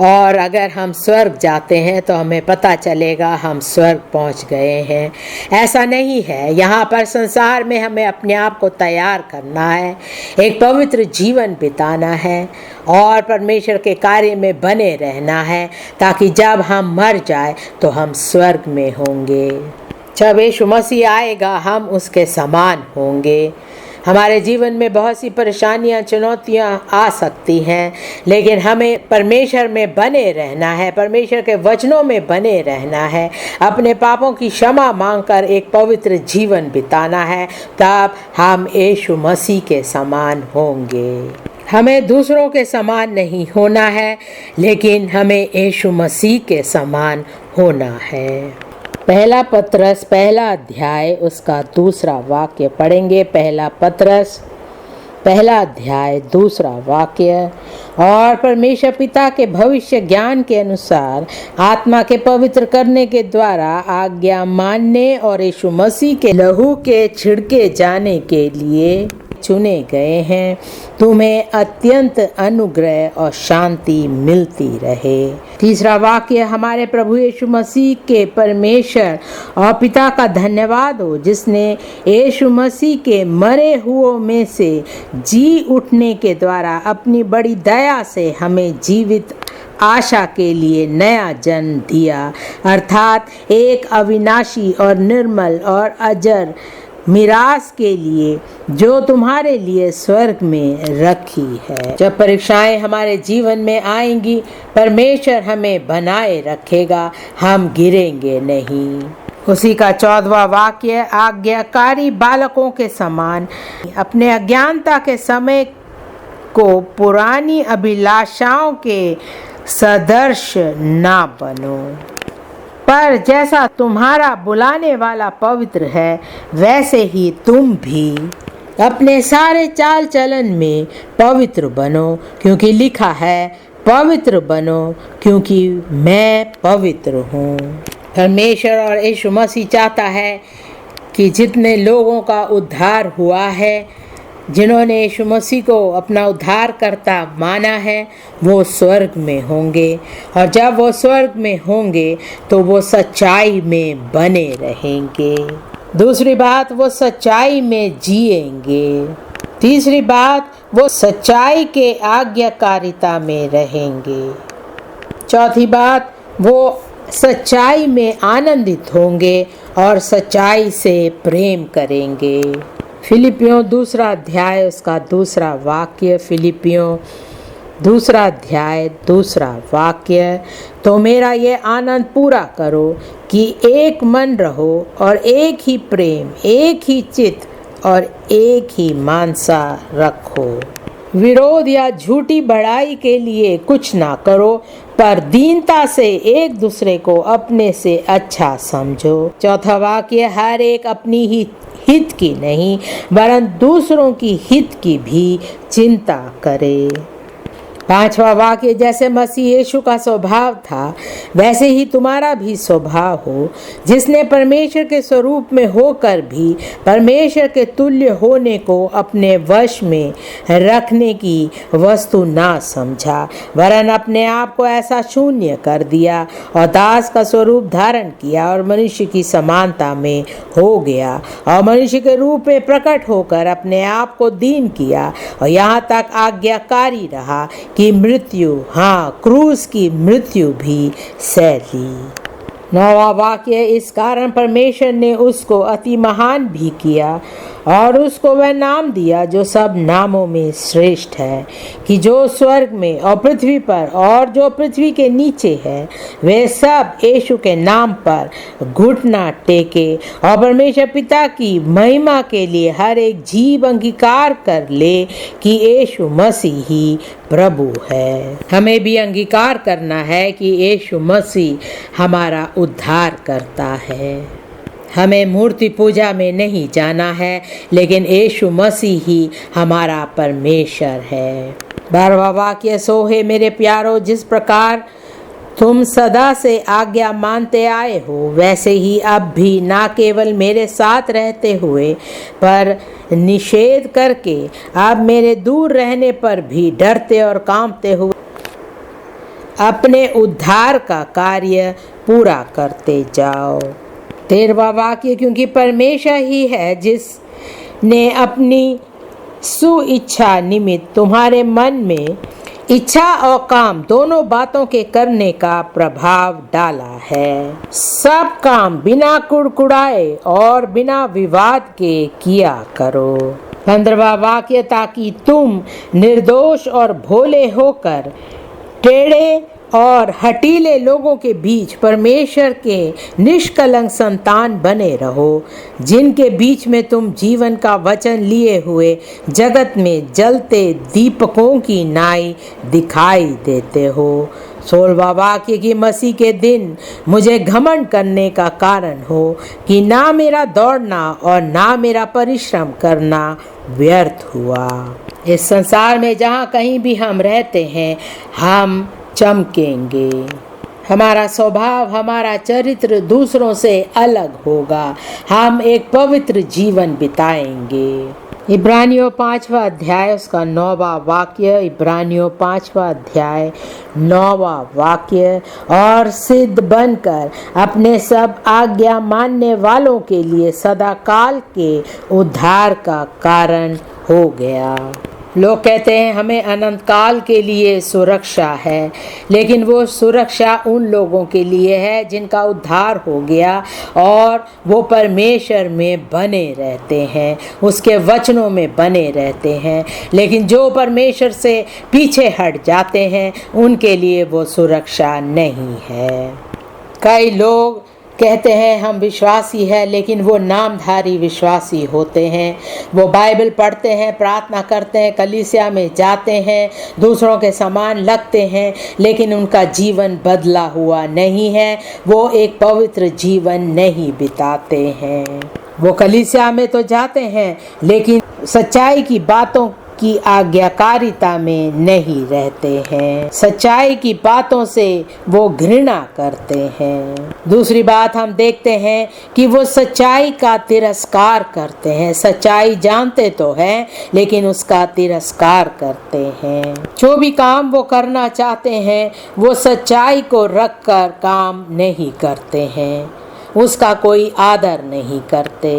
और अगर हम स्वर्ग जाते हैं तो हमें पता चलेगा हम स्वर्ग पहुंच गए हैं। ऐसा नहीं है। यहाँ पर संसार में हमें अपने आप को तैयार करना है, एक पवित्र जीवन बिताना है और परमेश्वर के कार्य में बने रहना है, ताकि जब हम मर जाए तो हम स्वर्ग में होंगे। जब यीशु मसीह आएगा हम उसके समान होंगे। हमारे जीवन में बहुत सी परेशानियां, चुनौतियां आ सकती हैं, लेकिन हमें परमेश्वर में बने रहना है, परमेश्वर के वचनों में बने रहना है, अपने पापों की क्षमा मांगकर एक पवित्र जीवन बिताना है। तब हम यीशु मसीह के समान होंगे। हमें दूसरों के समान नहीं होना है, लेकिन हमें यीशु मसीह के समान होना है। पहला पत्रस पहला अध्याय उसका 2 वाक्य पढ़ेंगे। पहला पत्रस पहला अध्याय 2 वाक्य, और परमेश्वर पिता के भविष्य ज्ञान के अनुसार आत्मा के पवित्र करने के द्वारा आज्ञा मानने और यीशु मसीह के लहू के छिड़के जाने के लिए चुने गए हैं। तुम्हें अत्यंत अनुग्रह और शांति मिलती रहे। तीसरा वाक्य, हमारे प्रभु यीशु मसीह के परमेश्वर और पिता का धन्यवाद हो, जिसने यीशु मसीह के मरे हुओं में से जी उठने के द्वारा अपनी बड़ी दया से हमें जीवित आशा के लिए नया जन्म दिया, अर्थात एक अविनाशी और निर्मल और अजर मिरास के लिए जो तुम्हारे लिए स्वर्ग में रखी है। जब परीक्षाएं हमारे जीवन में आएंगी, परमेश्वर हमें बनाए रखेगा, हम गिरेंगे नहीं। उसी का 14वां वाक्य, आज्ञाकारी बालकों के समान अपने अज्ञानता के समय को पुरानी अभिलाषाओं के सदृश ना बनो, पर जैसा तुम्हारा बुलाने वाला पवित्र है वैसे ही तुम भी अपने सारे चाल चलन में पवित्र बनो, क्योंकि लिखा है, पवित्र बनो क्योंकि मैं पवित्र हूँ। परमेश्वर और यीशु मसीह चाहता है कि जितने लोगों का उद्धार हुआ है, जिन्होंने यीशु मसीह को अपना उद्धारकर्ता माना है, वो स्वर्ग में होंगे, और जब वो स्वर्ग में होंगे तो वो सच्चाई में बने रहेंगे। दूसरी बात, वो सच्चाई में जिएंगे। तीसरी बात, वो सच्चाई के आज्ञाकारिता में रहेंगे। चौथी बात, वो सच्चाई में आनंदित होंगे और सच्चाई से प्रेम करेंगे। फिलिपियों 2 अध्याय उसका 2 वाक्य, फिलिपियों दूसरा अध्याय, दूसरा वाक्य। तो मेरा ये आनंद पूरा करो कि एक मन रहो और एक ही प्रेम, एक ही चित्त और एक ही मानसा रखो। विरोध या झूठी बड़ाई के लिए कुछ ना करो, पर दीनता से एक दूसरे को अपने से अच्छा समझो। चौथा वाक्य, हर एक अपनी ही हित की नहीं वरन दूसरों की हित की भी चिंता करे। पांचवा वाक्य, जैसे मसीह यीशु का स्वभाव था वैसे ही तुम्हारा भी स्वभाव हो, जिसने परमेश्वर के स्वरूप में होकर भी परमेश्वर के तुल्य होने को अपने वश में रखने की वस्तु ना समझा, वरन अपने आप को ऐसा शून्य कर दिया और दास का स्वरूप धारण किया और मनुष्य की समानता में हो गया और मनुष्य के रूप में प्रकट होकर अपने आप को दीन किया और यहाँ तक आज्ञाकारी रहा कि मृत्यु, हाँ क्रूस की मृत्यु भी सह ली। नौवां वाक्य, इस कारण परमेश्वर ने उसको अति महान भी किया और उसको वह नाम दिया जो सब नामों में श्रेष्ठ है, कि जो स्वर्ग में और पृथ्वी पर और जो पृथ्वी के नीचे है वे सब यीशु के नाम पर घुटना टेके और परमेश्वर पिता की महिमा के लिए हर एक जीव अंगीकार कर ले कि यीशु मसीह ही प्रभु है। हमें भी अंगीकार करना है कि यीशु मसीह हमारा उद्धार करता है। हमें मूर्ति पूजा में नहीं जाना है, लेकिन यीशु मसीह ही हमारा परमेश्वर है। 12वां वाक्य, सो हे मेरे प्यारो, जिस प्रकार तुम सदा से आज्ञा मानते आए हो वैसे ही अब भी ना केवल मेरे साथ रहते हुए पर निषेध करके अब मेरे दूर रहने पर भी डरते और कांपते हुए अपने उद्धार का कार्य पूरा करते जाओ। 13वां वाक्य, क्योंकि परमेश्वर ही है जिसने अपनी सुइच्छा निमित्त तुम्हारे मन में इच्छा और काम दोनों बातों के करने का प्रभाव डाला है। सब काम बिना कुड़कुड़ाए और बिना विवाद के किया करो। 15वां वाक्य, ताकि तुम निर्दोष और भोले होकर टेढ़े और हठीले लोगों के बीच परमेश्वर के निष्कलंक संतान बने रहो, जिनके बीच में तुम जीवन का वचन लिए हुए जगत में जलते दीपकों की नाई दिखाई देते हो। 16वां वाक्य, कि मसीह के दिन मुझे घमंड करने का कारण हो कि ना मेरा दौड़ना और ना मेरा परिश्रम करना व्यर्थ हुआ। इस संसार में जहाँ कहीं भी हम रहते हैं हम चमकेंगे। हमारा स्वभाव, हमारा चरित्र दूसरों से अलग होगा। हम एक पवित्र जीवन बिताएंगे। इब्रानियों 5वां अध्याय उसका 9वां वाक्य। इब्रानियों 5वां अध्याय 9वां वाक्य, और सिद्ध बनकर अपने सब आज्ञा मानने वालों के लिए सदा काल के उद्धार का कारण हो गया। लोग कहते हैं हमें अनंत काल के लिए सुरक्षा है, लेकिन वो सुरक्षा उन लोगों के लिए है जिनका उद्धार हो गया और वो परमेश्वर में बने रहते हैं, उसके वचनों में बने रहते हैं। लेकिन जो परमेश्वर से पीछे हट जाते हैं उनके लिए वो सुरक्षा नहीं है। कई लोग कहते हैं हम विश्वासी हैं, लेकिन वो नामधारी विश्वासी होते हैं। वो बाइबल पढ़ते हैं, प्रार्थना करते हैं, कलीसिया में जाते हैं, दूसरों के समान लगते हैं, लेकिन उनका जीवन बदला हुआ नहीं है। वो एक पवित्र जीवन नहीं बिताते हैं। वो कलीसिया में तो जाते हैं, लेकिन सच्चाई की बातों की आज्ञाकारिता में नहीं रहते हैं। सच्चाई की बातों से वो घृणा करते हैं। दूसरी बात हम देखते हैं कि वो सच्चाई का तिरस्कार करते हैं। सच्चाई जानते तो हैं, लेकिन उसका तिरस्कार करते हैं। जो भी काम वो करना चाहते हैं वो सच्चाई को रखकर काम नहीं करते हैं, उसका कोई आदर नहीं करते।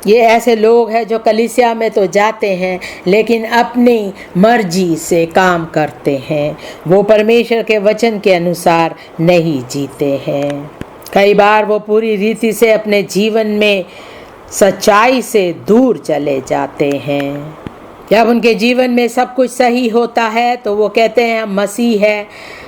ये ऐसे लोग हैं जो कलीसिया में तो जाते हैं, लेकिन अपनी मर्जी से काम करते हैं। वो परमेश्वर के वचन के अनुसार नहीं जीते हैं। कई बार वो पूरी रीति से अपने जीवन में सच्चाई से दूर चले जाते हैं। जब उनके जीवन में सब कुछ सही होता है तो वो कहते हैं हम मसीह हैं,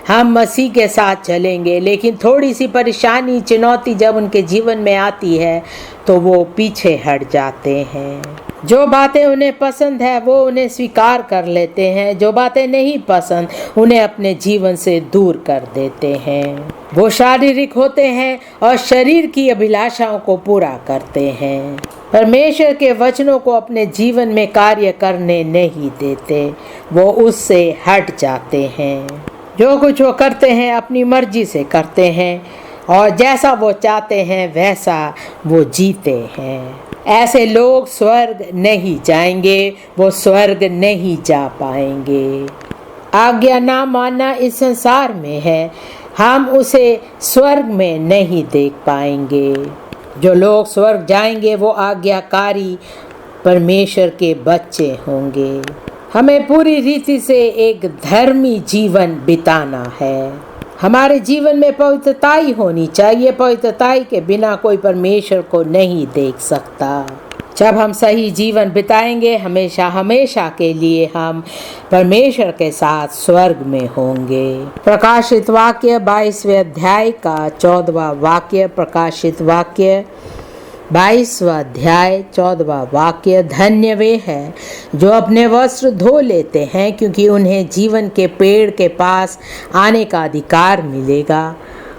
हम मसीह के साथ चलेंगे। लेकिन थोड़ी सी परेशानी, चुनौती जब उनके जीवन में आती है तो वो पीछे हट जाते हैं। जो बातें उन्हें पसंद है वो उन्हें स्वीकार कर लेते हैं, जो बातें नहीं पसंद उन्हें अपने जीवन से दूर कर देते हैं। वो शारीरिक होते हैं और शरीर की अभिलाषाओं को पूरा करते हैं। परमेश्वर के वचनों को अपने जीवन में कार्य करने नहीं देते, वो उससे हट जाते हैं। जो कुछ वो करते हैं अपनी मर्जी से करते हैं और जैसा वो चाहते हैं वैसा वो जीते हैं। ऐसे लोग स्वर्ग नहीं जाएंगे, वो स्वर्ग नहीं जा पाएंगे। आज्ञा ना मानना इस संसार में है, हम उसे स्वर्ग में नहीं देख पाएंगे। जो लोग स्वर्ग जाएंगे वो आज्ञाकारी परमेश्वर के बच्चे होंगे। हमें पूरी रीति से एक धर्मी जीवन बिताना है। हमारे जीवन में पवित्रताई होनी चाहिए। पवित्रताई के बिना कोई परमेश्वर को नहीं देख सकता। जब हम सही जीवन बिताएंगे हमेशा हमेशा के लिए हम परमेश्वर के साथ स्वर्ग में होंगे। प्रकाशित वाक्य 22वें अध्याय का 14वां वाक्य। प्रकाशित वाक्य 22वां अध्याय 14वां वाक्य। धन्य वे हैं जो अपने वस्त्र धो लेते हैं, क्योंकि उन्हें जीवन के पेड़ के पास आने का अधिकार मिलेगा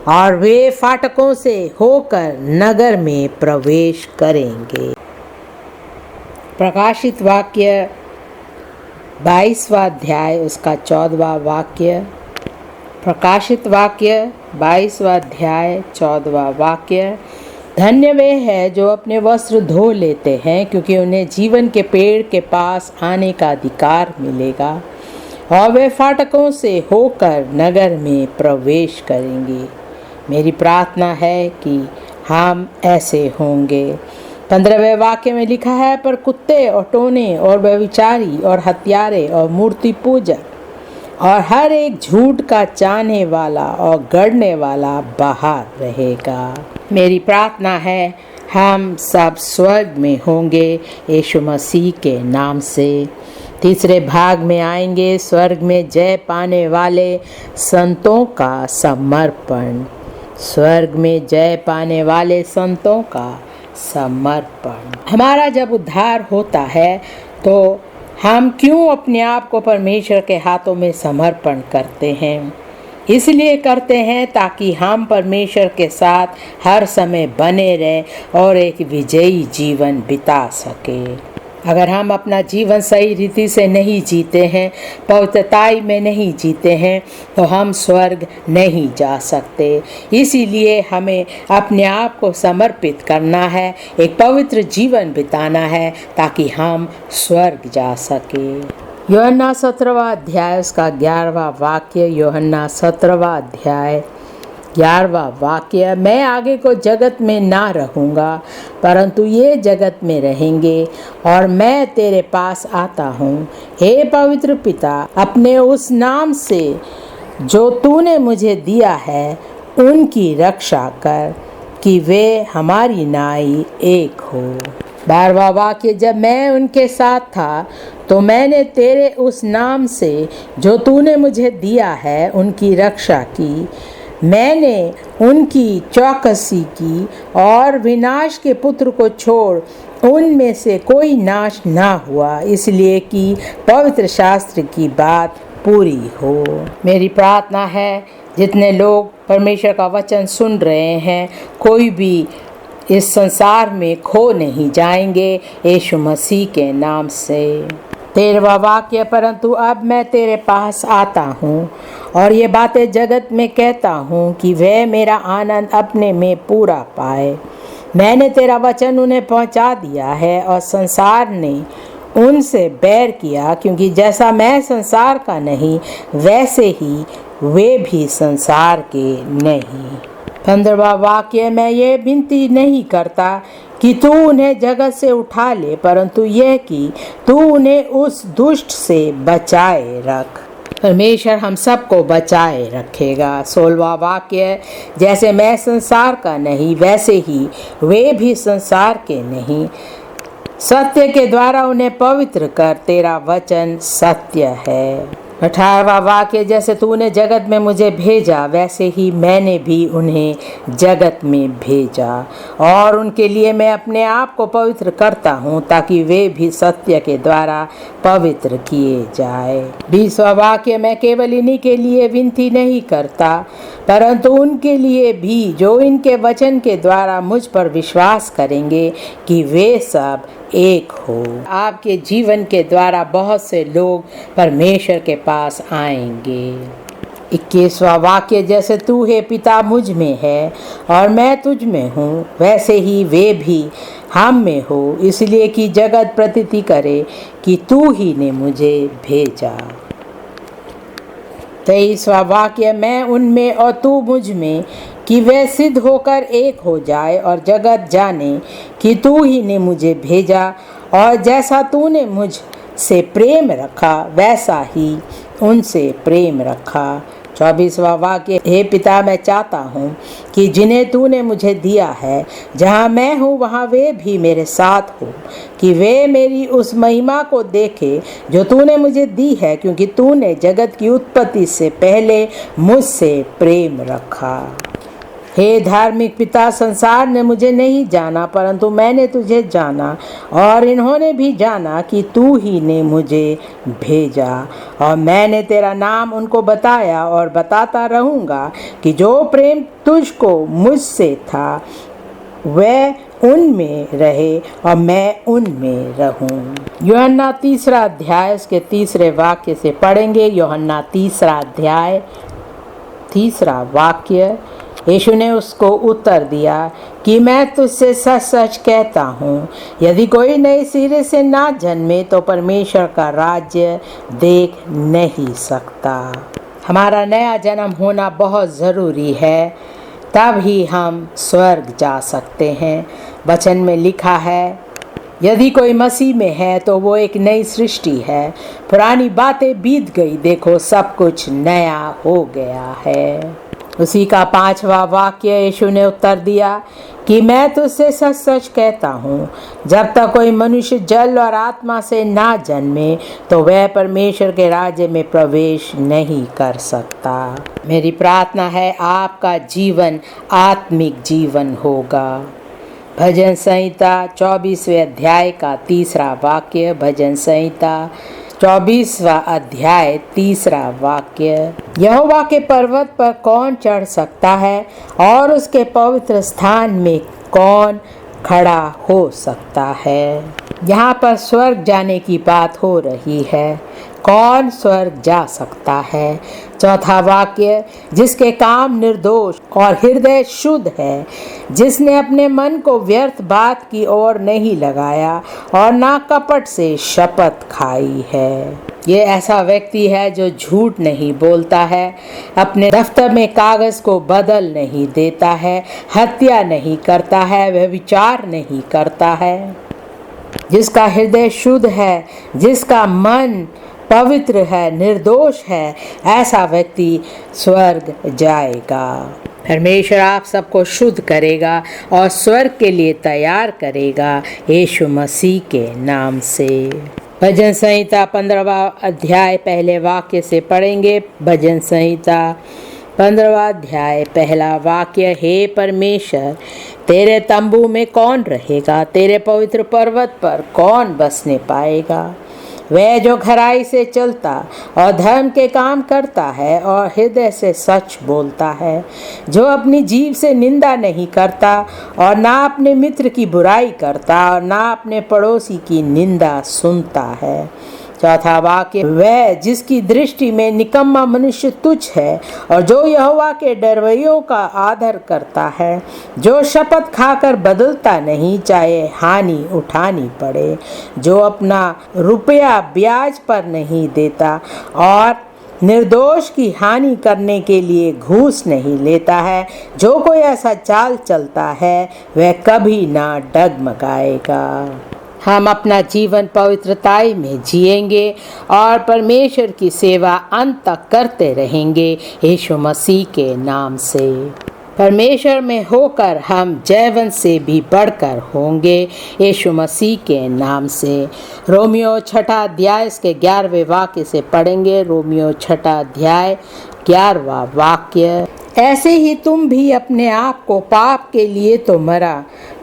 और वे फाटकों से होकर नगर में प्रवेश करेंगे। प्रकाशित वाक्य 22वां अध्याय उसका 14वां वाक्य। प्रकाशित वाक्य 22वां अध्याय 14वां वाक्य। धन्य वे हैं जो अपने वस्त्र धो लेते हैं, क्योंकि उन्हें जीवन के पेड़ के पास आने का अधिकार मिलेगा और वे फाटकों से होकर नगर में प्रवेश करेंगे। मेरी प्रार्थना है कि हम ऐसे होंगे। 15वें वाक्य में लिखा है, पर कुत्ते और टोने और व्यभिचारी और हत्यारे और मूर्ति पूजक और हर एक झूठ का चाहने वाला और गढ़ने वाला बाहर रहेगा। मेरी प्रार्थना है हम सब स्वर्ग में होंगे यीशु मसीह के नाम से। तीसरे भाग में आएंगे स्वर्ग में जय पाने वाले संतों का समर्पण। स्वर्ग में जय पाने वाले संतों का समर्पण। हमारा जब उद्धार होता है तो हम क्यों अपने आप को परमेश्वर के हाथों में समर्पण करते हैं? इसलिए करते हैं ताकि हम परमेश्वर के साथ हर समय बने रहें और एक विजयी जीवन बिता सके। अगर हम अपना जीवन सही रीति से नहीं जीते हैं, पवित्रताई में नहीं जीते हैं, तो हम स्वर्ग नहीं जा सकते। इसीलिए हमें अपने आप को समर्पित करना है, एक पवित्र जीवन बिताना है ताकि हम स्वर्ग जा सके। यूहन्ना 17वां अध्याय उसका 11वां वाक्य। यूहन्ना 17वां अध्याय 11वां वाक्य। मैं आगे को जगत में ना रहूँगा, परंतु ये जगत में रहेंगे और मैं तेरे पास आता हूँ। हे पवित्र पिता, अपने उस नाम से जो तूने मुझे दिया है उनकी रक्षा कर कि वे हमारी नाई एक हो। 12वां वाक्य। जब मैं उनके साथ था तो मैंने तेरे उस नाम से जो तूने मुझे दिया है उनकी रक्षा की। मैंने उनकी चौकसी की और विनाश के पुत्र को छोड़ उनमें से कोई नाश ना हुआ, इसलिए कि पवित्र शास्त्र की बात पूरी हो। मेरी प्रार्थना है जितने लोग परमेश्वर का वचन सुन रहे हैं, कोई भी इस संसार में खो नहीं जाएंगे यीशु मसीह के नाम से। 13वां वाक्य। परंतु अब मैं तेरे पास आता हूँ और ये बातें जगत में कहता हूँ कि वे मेरा आनंद अपने में पूरा पाए। मैंने तेरा वचन उन्हें पहुँचा दिया है और संसार ने उनसे बैर किया, क्योंकि जैसा मैं संसार का नहीं वैसे ही वे भी संसार के नहीं। 15वां वाक्य। मैं ये विनती नहीं करता कि तू उन्हें जगत से उठा ले, परंतु यह कि तू उन्हें उस दुष्ट से बचाए रख। परमेश्वर हम सबको बचाए रखेगा। 16वां वाक्य। जैसे मैं संसार का नहीं वैसे ही वे भी संसार के नहीं। सत्य के द्वारा उन्हें पवित्र कर, तेरा वचन सत्य है। 18वां वाक्य, जैसे तूने जगत में मुझे भेजा वैसे ही मैंने भी उन्हें जगत में भेजा और उनके लिए मैं अपने आप को पवित्र करता हूँ ताकि वे भी सत्य के द्वारा पवित्र किए जाए। 20वां वाक्य, मैं केवल इन्हीं के लिए विनती नहीं करता परंतु उनके लिए भी जो इनके वचन के द्वारा मुझ पर विश्वास करेंगे कि वे सब एक हो। आपके जीवन के द्वारा बहुत से लोग परमेश्वर के पास आएंगे। 21वां वाक्य, जैसे तू है पिता मुझ में है और मैं तुझ में हूँ वैसे ही वे भी हम में हो, इसलिए कि जगत प्रतीति करे कि तू ही ने मुझे भेजा। 23वां वाक्य, मैं उनमें और तू मुझ में कि वे सिद्ध होकर एक हो जाए और जगत जाने कि तू ही ने मुझे भेजा और जैसा तूने मुझ से प्रेम रखा वैसा ही उनसे प्रेम रखा। 24वां वाक्य, हे पिता मैं चाहता हूँ कि जिन्हें तूने मुझे दिया है जहाँ मैं हूँ वहाँ वे भी मेरे साथ हो, कि वे मेरी उस महिमा को देखे जो तूने मुझे दी है, क्योंकि तूने जगत की उत्पत्ति से पहले मुझसे प्रेम रखा। हे धार्मिक पिता, संसार ने मुझे नहीं जाना परंतु मैंने तुझे जाना और इन्होंने भी जाना कि तू ही ने मुझे भेजा और मैंने तेरा नाम उनको बताया और बताता रहूँगा कि जो प्रेम तुझको मुझसे था वह उनमें रहे और मैं उनमें रहूं। यूहन्ना 3 अध्याय उसके 3 वाक्य से पढ़ेंगे। यूहन्ना 3 अध्याय 3 वाक्य, यीशु ने उसको उत्तर दिया कि मैं तुझसे सच सच कहता हूँ, यदि कोई नए सिरे से ना जन्मे तो परमेश्वर का राज्य देख नहीं सकता। हमारा नया जन्म होना बहुत ज़रूरी है, तब ही हम स्वर्ग जा सकते हैं। वचन में लिखा है, यदि कोई मसीह में है तो वो एक नई सृष्टि है, पुरानी बातें बीत गई, देखो सब कुछ नया हो गया है। उसी का 5वां वाक्य, यीशु ने उत्तर दिया कि मैं तुझसे सच सच कहता हूँ, जब तक कोई मनुष्य जल और आत्मा से ना जन्मे तो वह परमेश्वर के राज्य में प्रवेश नहीं कर सकता। मेरी प्रार्थना है आपका जीवन आत्मिक जीवन होगा। भजन संहिता 24वें अध्याय का 3 वाक्य। भजन संहिता 24वां अध्याय 3 वाक्य, यहोवा के पर्वत पर कौन चढ़ सकता है और उसके पवित्र स्थान में कौन खड़ा हो सकता है। यहाँ पर स्वर्ग जाने की बात हो रही है। कौन स्वर्ग जा सकता है। 4था वाक्य, जिसके काम निर्दोष और हृदय शुद्ध है, जिसने अपने मन को व्यर्थ बात की ओर नहीं लगाया और ना कपट से शपथ खाई है। ये ऐसा व्यक्ति है जो झूठ नहीं बोलता है, अपने दफ्तर में कागज को बदल नहीं देता है, हत्या नहीं करता है, व्यभिचार नहीं करता है। जिसका हृदय शुद्ध है, जिसका मन पवित्र है, निर्दोष है, ऐसा व्यक्ति स्वर्ग जाएगा। परमेश्वर आप सबको शुद्ध करेगा और स्वर्ग के लिए तैयार करेगा यीशु मसीह के नाम से। भजन संहिता 15वां अध्याय पहले वाक्य से पढ़ेंगे। भजन संहिता 15वां अध्याय पहला वाक्य, हे परमेश्वर, तेरे तंबू में कौन रहेगा, तेरे पवित्र पर्वत पर कौन बसने पाएगा। वह जो खराई से चलता और धर्म के काम करता है और हृदय से सच बोलता है, जो अपनी जीभ से निंदा नहीं करता और ना अपने मित्र की बुराई करता और ना अपने पड़ोसी की निंदा सुनता है। चौथा वाक्य, वह जिसकी दृष्टि में निकम्मा मनुष्य तुच्छ है और जो यहोवा के डरवैयों का आदर करता है, जो शपथ खाकर बदलता नहीं चाहे हानि उठानी पड़े, जो अपना रुपया ब्याज पर नहीं देता और निर्दोष की हानि करने के लिए घूस नहीं लेता है, जो कोई ऐसा चाल चलता है वह कभी ना डगमगाएगा। हम अपना जीवन पवित्रताई में जिएंगे और परमेश्वर की सेवा अंत तक करते रहेंगे यीशु मसीह के नाम से। परमेश्वर में होकर हम जयवंत से भी बढ़कर होंगे यीशु मसीह के नाम से। रोमियो 6 अध्याय इसके 11वें वाक्य से पढ़ेंगे। रोमियो 6 अध्याय 11वां वाक्य। ऐसे ही तुम भी अपने आप को पाप के लिए तो मरा,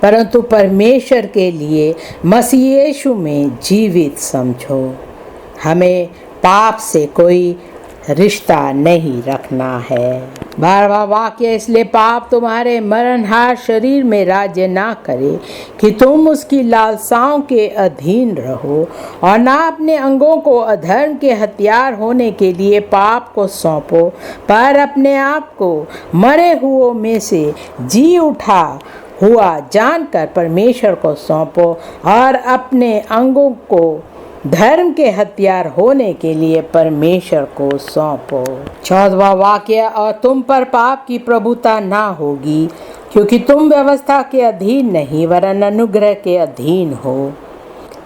परंतु परमेश्वर के लिए मसीह यीशु में जीवित समझो। हमें पाप से कोई रिश्ता नहीं रखना है। 12वां वाक्य। इसलिए पाप तुम्हारे मरणहार शरीर में राज्य ना करे कि तुम उसकी लालसाओं के अधीन रहो, और ना अपने अंगों को अधर्म के हथियार होने के लिए पाप को सौंपो, पर अपने आप को मरे हुओं में से जी उठा हुआ जानकर परमेश्वर को सौंपो, और अपने अंगों को धर्म के हथियार होने के लिए परमेश्वर को सौंपो। 14वां वाक्य। और तुम पर पाप की प्रभुता ना होगी, क्योंकि तुम व्यवस्था के अधीन नहीं वरन अनुग्रह के अधीन हो।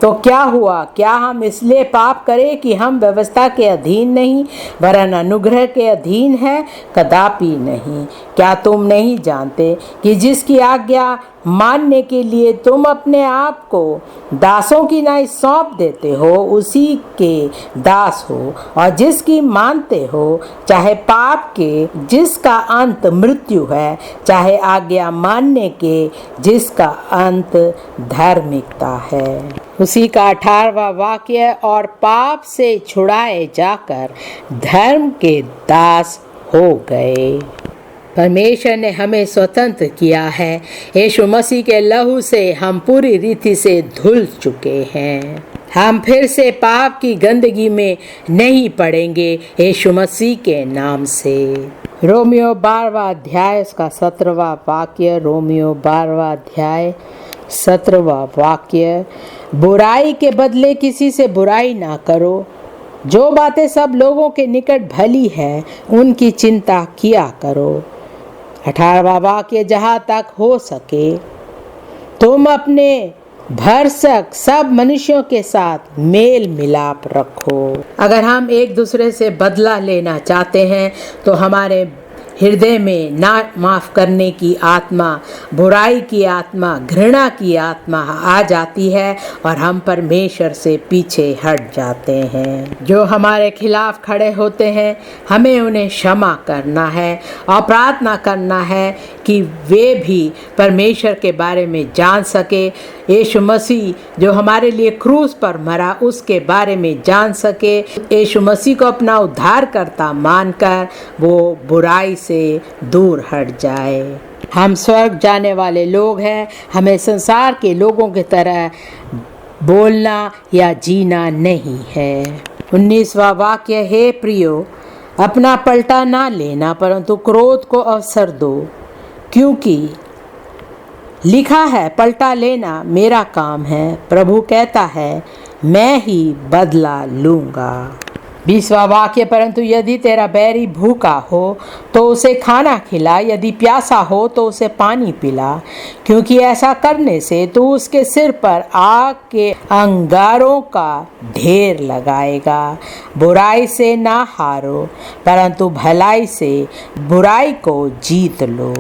तो क्या हुआ? क्या हम इसलिए पाप करें कि हम व्यवस्था के अधीन नहीं वरन अनुग्रह के अधीन है? कदापि नहीं। क्या तुम नहीं जानते कि जिसकी आज्ञा मानने के लिए तुम अपने आप को दासों की नाई सौंप देते हो, उसी के दास हो, और जिसकी मानते हो, चाहे पाप के जिसका अंत मृत्यु है, चाहे आज्ञा मानने के जिसका अंत धार्मिकता है। उसी का 18वां वाक्य। और पाप से छुड़ाए जाकर धर्म के दास हो गए। परमेश्वर ने हमें स्वतंत्र किया है। यीशु मसीह के लहू से हम पूरी रीति से धुल चुके हैं। हम फिर से पाप की गंदगी में नहीं पड़ेंगे यीशु मसीह के नाम से। रोमियो 12वां अध्याय इसका 17वां वाक्य। रोमियो 12वां अध्याय 17वां वाक्य। बुराई के बदले किसी से बुराई ना करो। जो बातें सब लोगों के निकट भली है, उनकी चिंता किया करो। 18वां वाक्य। जहाँ तक हो सके तुम अपने भरसक सब मनुष्यों के साथ मेल मिलाप रखो। अगर हम एक दूसरे से बदला लेना चाहते हैं तो हमारे हृदय में ना माफ करने की आत्मा, बुराई की आत्मा, घृणा की आत्मा आ जाती है और हम परमेश्वर से पीछे हट जाते हैं। जो हमारे खिलाफ खड़े होते हैं, हमें उन्हें क्षमा करना है और प्रार्थना करना है कि वे भी परमेश्वर के बारे में जान सके। यीशु मसीह जो हमारे लिए क्रूस पर मरा, उसके बारे में जान सके। यीशु मसीह को अपना उद्धारकर्ता मानकर वो बुराई से दूर हट जाए। हम स्वर्ग जाने वाले लोग हैं। हमें संसार के लोगों की तरह बोलना या जीना नहीं है। 19वां वाक्य। हे प्रियो, अपना पलटा ना लेना, परंतु क्रोध को अवसर दो, क्योंकि लिखा है, पलटा लेना मेरा काम है, प्रभु कहता है, मैं ही बदला लूंगा। 20वां वाक्य। परंतु यदि तेरा बैरी भूखा हो तो उसे खाना खिला, यदि प्यासा हो तो उसे पानी पिला, क्योंकि ऐसा करने से तू उसके सिर पर आग के अंगारों का ढेर लगाएगा। बुराई से ना हारो, परंतु भलाई से बुराई को जीत लो।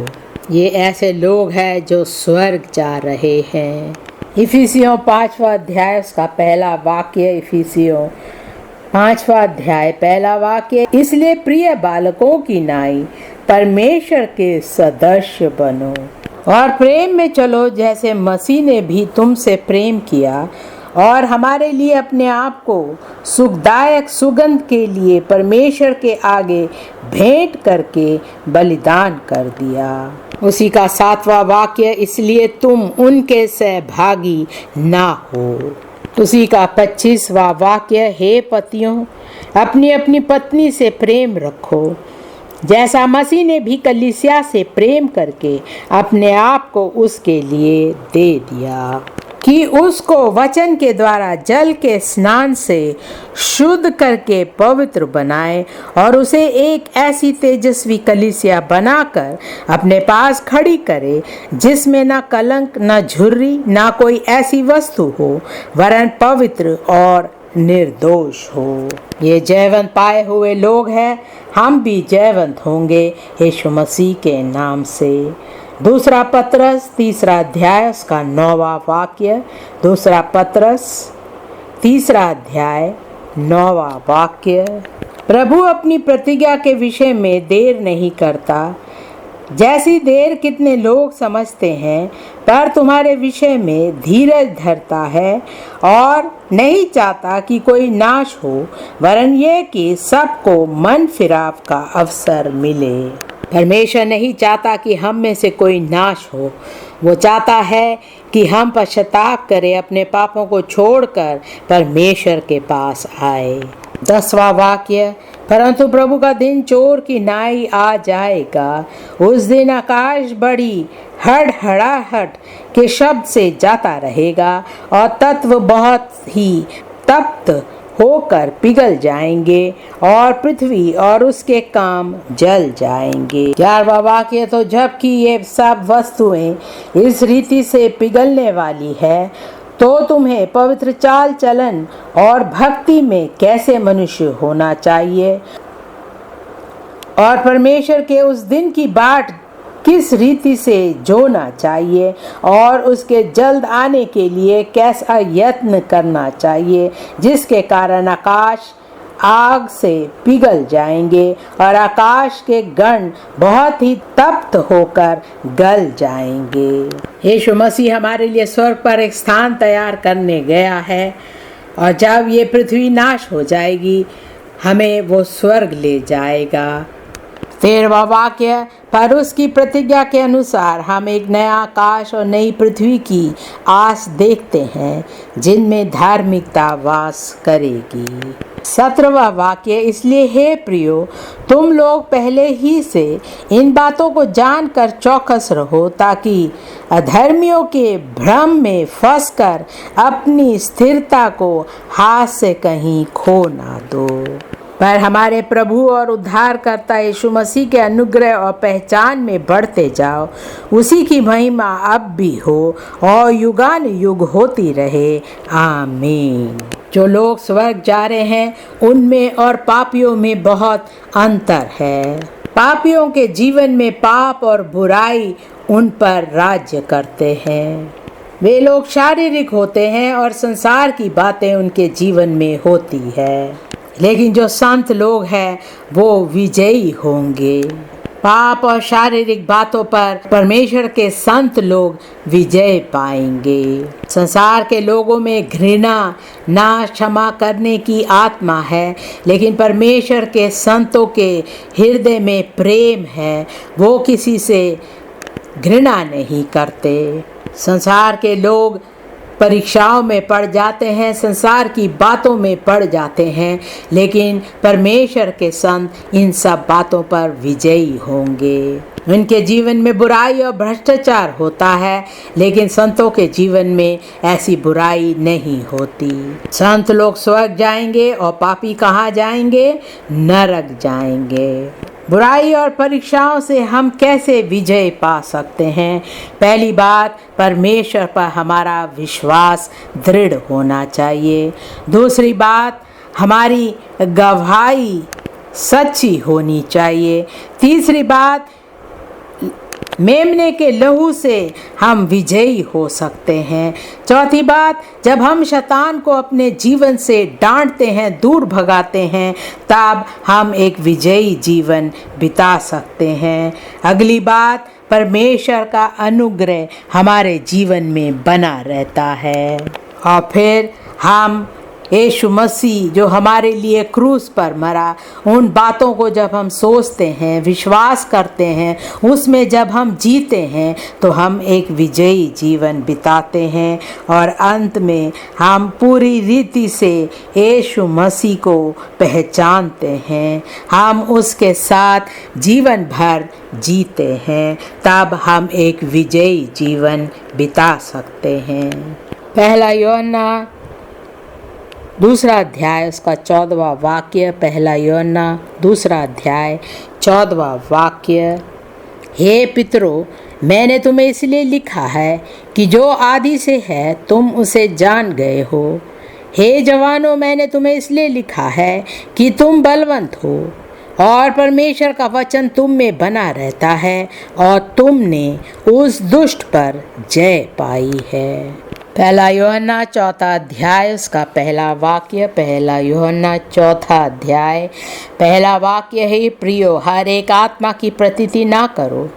ये ऐसे लोग हैं जो स्वर्ग जा रहे हैं। इफिसियों 5वां अध्याय उसका पहला वाक्य। इफिसियों 5वां अध्याय पहला वाक्य। इसलिए प्रिय बालकों की नाई परमेश्वर के सदस्य बनो और प्रेम में चलो, जैसे मसीह ने भी तुमसे प्रेम किया और हमारे लिए अपने आप को सुखदायक सुगंध के लिए परमेश्वर के आगे भेंट करके बलिदान कर दिया। उसी का 7वां वाक्य। इसलिए तुम उनके सहभागी ना हो। उसी का 25वां वाक्य। हे पतियों, अपनी अपनी पत्नी से प्रेम रखो, जैसा मसीह ने भी कलीसिया से प्रेम करके अपने आप को उसके लिए दे दिया, कि उसको वचन के द्वारा जल के स्नान से शुद्ध करके पवित्र बनाए और उसे एक ऐसी तेजस्वी कलीसिया बनाकर अपने पास खड़ी करे, जिसमें न कलंक, न झुर्री, न कोई ऐसी वस्तु हो, वरन पवित्र और निर्दोष हो। ये जयवंत पाए हुए लोग हैं, हम भी जयवंत होंगे यीशु मसीह के नाम से। दूसरा पत्रस 3 अध्याय उसका 9वां वाक्य। दूसरा पत्रस 3 अध्याय 9वां वाक्य। प्रभु अपनी प्रतिज्ञा के विषय में देर नहीं करता, जैसी देर कितने लोग समझते हैं, पर तुम्हारे विषय में धीरज धरता है और नहीं चाहता कि कोई नाश हो, वरन ये कि सबको मन फिराव का अवसर मिले। परमेश्वर नहीं चाहता कि हम में से कोई नाश हो, वो चाहता है कि हम पश्चाताप करें, अपने पापों को छोड़कर परमेश्वर के पास आए। 10वां वाक्य। परंतु प्रभु का दिन चोर की नाई आ जाएगा, उस दिन आकाश बड़ी हड़हड़ाहट के शब्द से जाता रहेगा और तत्व बहुत ही तप्त होकर पिघल जाएंगे और पृथ्वी और उसके काम जल जाएंगे। 11वां वाक्य। तो जबकि ये सब वस्तुएं इस रीति से पिघलने वाली है, तो तुम्हें पवित्र चाल चलन और भक्ति में कैसे मनुष्य होना चाहिए और परमेश्वर के उस दिन की बाट किस रीति से जोना चाहिए और उसके जल्द आने के लिए कैसा यत्न करना चाहिए, जिसके कारण आकाश आग से पिघल जाएंगे और आकाश के गण बहुत ही तप्त होकर गल जाएंगे। यीशु मसीह हमारे लिए स्वर्ग पर एक स्थान तैयार करने गया है और जब ये पृथ्वी नाश हो जाएगी, हमें वो स्वर्ग ले जाएगा। 13वां वाक्य। पर उसकी प्रतिज्ञा के अनुसार हम एक नया आकाश और नई पृथ्वी की आस देखते हैं, जिनमें धार्मिकता वास करेगी। 17वां वाक्य। इसलिए हे प्रियो, तुम लोग पहले ही से इन बातों को जानकर चौकस रहो, ताकि अधर्मियों के भ्रम में फंसकर अपनी स्थिरता को हाथ से कहीं खो ना दो, पर हमारे प्रभु और उद्धारकर्ता यीशु मसीह के अनुग्रह और पहचान में बढ़ते जाओ। उसी की महिमा अब भी हो और युगान युग होती रहे। आमीन। जो लोग स्वर्ग जा रहे हैं, उनमें और पापियों में बहुत अंतर है। पापियों के जीवन में पाप और बुराई उन पर राज्य करते हैं। वे लोग शारीरिक होते हैं और संसार की बातें उनके जीवन में होती है, लेकिन जो संत लोग हैं वो विजयी होंगे। पाप और शारीरिक बातों पर परमेश्वर के संत लोग विजय पाएंगे। संसार के लोगों में घृणा, ना क्षमा करने की आत्मा है, लेकिन परमेश्वर के संतों के हृदय में प्रेम है, वो किसी से घृणा नहीं करते। संसार के लोग परीक्षाओं में पड़ जाते हैं, संसार की बातों में पड़ जाते हैं, लेकिन परमेश्वर के संत इन सब बातों पर विजयी होंगे। उनके जीवन में बुराई और भ्रष्टाचार होता है, लेकिन संतों के जीवन में ऐसी बुराई नहीं होती। संत लोग स्वर्ग जाएंगे और पापी कहाँ जाएंगे? नरक जाएंगे। बुराई और परीक्षाओं से हम कैसे विजय पा सकते हैं? पहली बात, परमेश्वर पर हमारा विश्वास दृढ़ होना चाहिए। दूसरी बात, हमारी गवाही सच्ची होनी चाहिए। तीसरी बात, मेमने के लहू से हम विजयी हो सकते हैं। चौथी बात, जब हम शैतान को अपने जीवन से डांटते हैं, दूर भगाते हैं, तब हम एक विजयी जीवन बिता सकते हैं। अगली बात, परमेश्वर का अनुग्रह हमारे जीवन में बना रहता है। और फिर हम यीशु मसीह जो हमारे लिए क्रूस पर मरा, उन बातों को जब हम सोचते हैं, विश्वास करते हैं, उसमें जब हम जीते हैं, तो हम एक विजयी जीवन बिताते हैं और अंत में हम पूरी रीति से यीशु मसीह को पहचानते हैं। हम उसके साथ जीवन भर जीते हैं, तब हम एक विजयी जीवन बिता सकते हैं। पहला यूहन्ना 2 अध्याय उसका 14वां वाक्य। पहला यूहन्ना 2 अध्याय 14वां वाक्य। हे पितरों, मैंने तुम्हें इसलिए लिखा है कि जो आदि से है तुम उसे जान गए हो। हे जवानों, मैंने तुम्हें इसलिए लिखा है कि तुम बलवंत हो और परमेश्वर का वचन तुम में बना रहता है और तुमने उस दुष्ट पर जय पाई है। पहला यूहन्ना चौथा अध्याय उसका पहला वाक्य। पहला यूहन्ना चौथा अध्याय पहला वाक्य है, प्रियो, हर एक आत्मा की प्रतीति ना करो,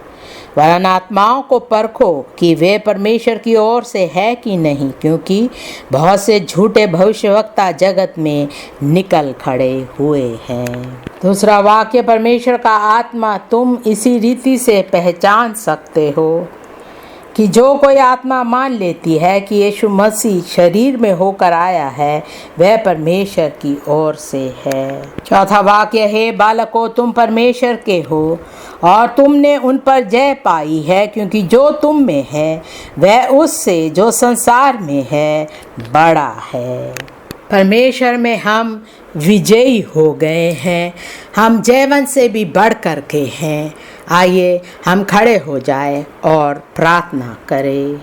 वरन आत्माओं को परखो कि वे परमेश्वर की ओर से है कि नहीं, क्योंकि बहुत से झूठे भविष्यवक्ता जगत में निकल खड़े हुए हैं। दूसरा वाक्य, परमेश्वर का आत्मा तुम इसी रीति से पहचान सकते हो कि जो कोई आत्मा मान लेती है कि यीशु मसीह शरीर में होकर आया है, वह परमेश्वर की ओर से है। चौथा वाक्य है, बालकों, तुम परमेश्वर के हो और तुमने उन पर जय पाई है, क्योंकि जो तुम में है वह उससे जो संसार में है बड़ा है। परमेश्वर में हम विजयी हो गए हैं, हम जयवंत से भी बढ़ कर के हैं। आइए हम खड़े हो जाएं और प्रार्थना करें।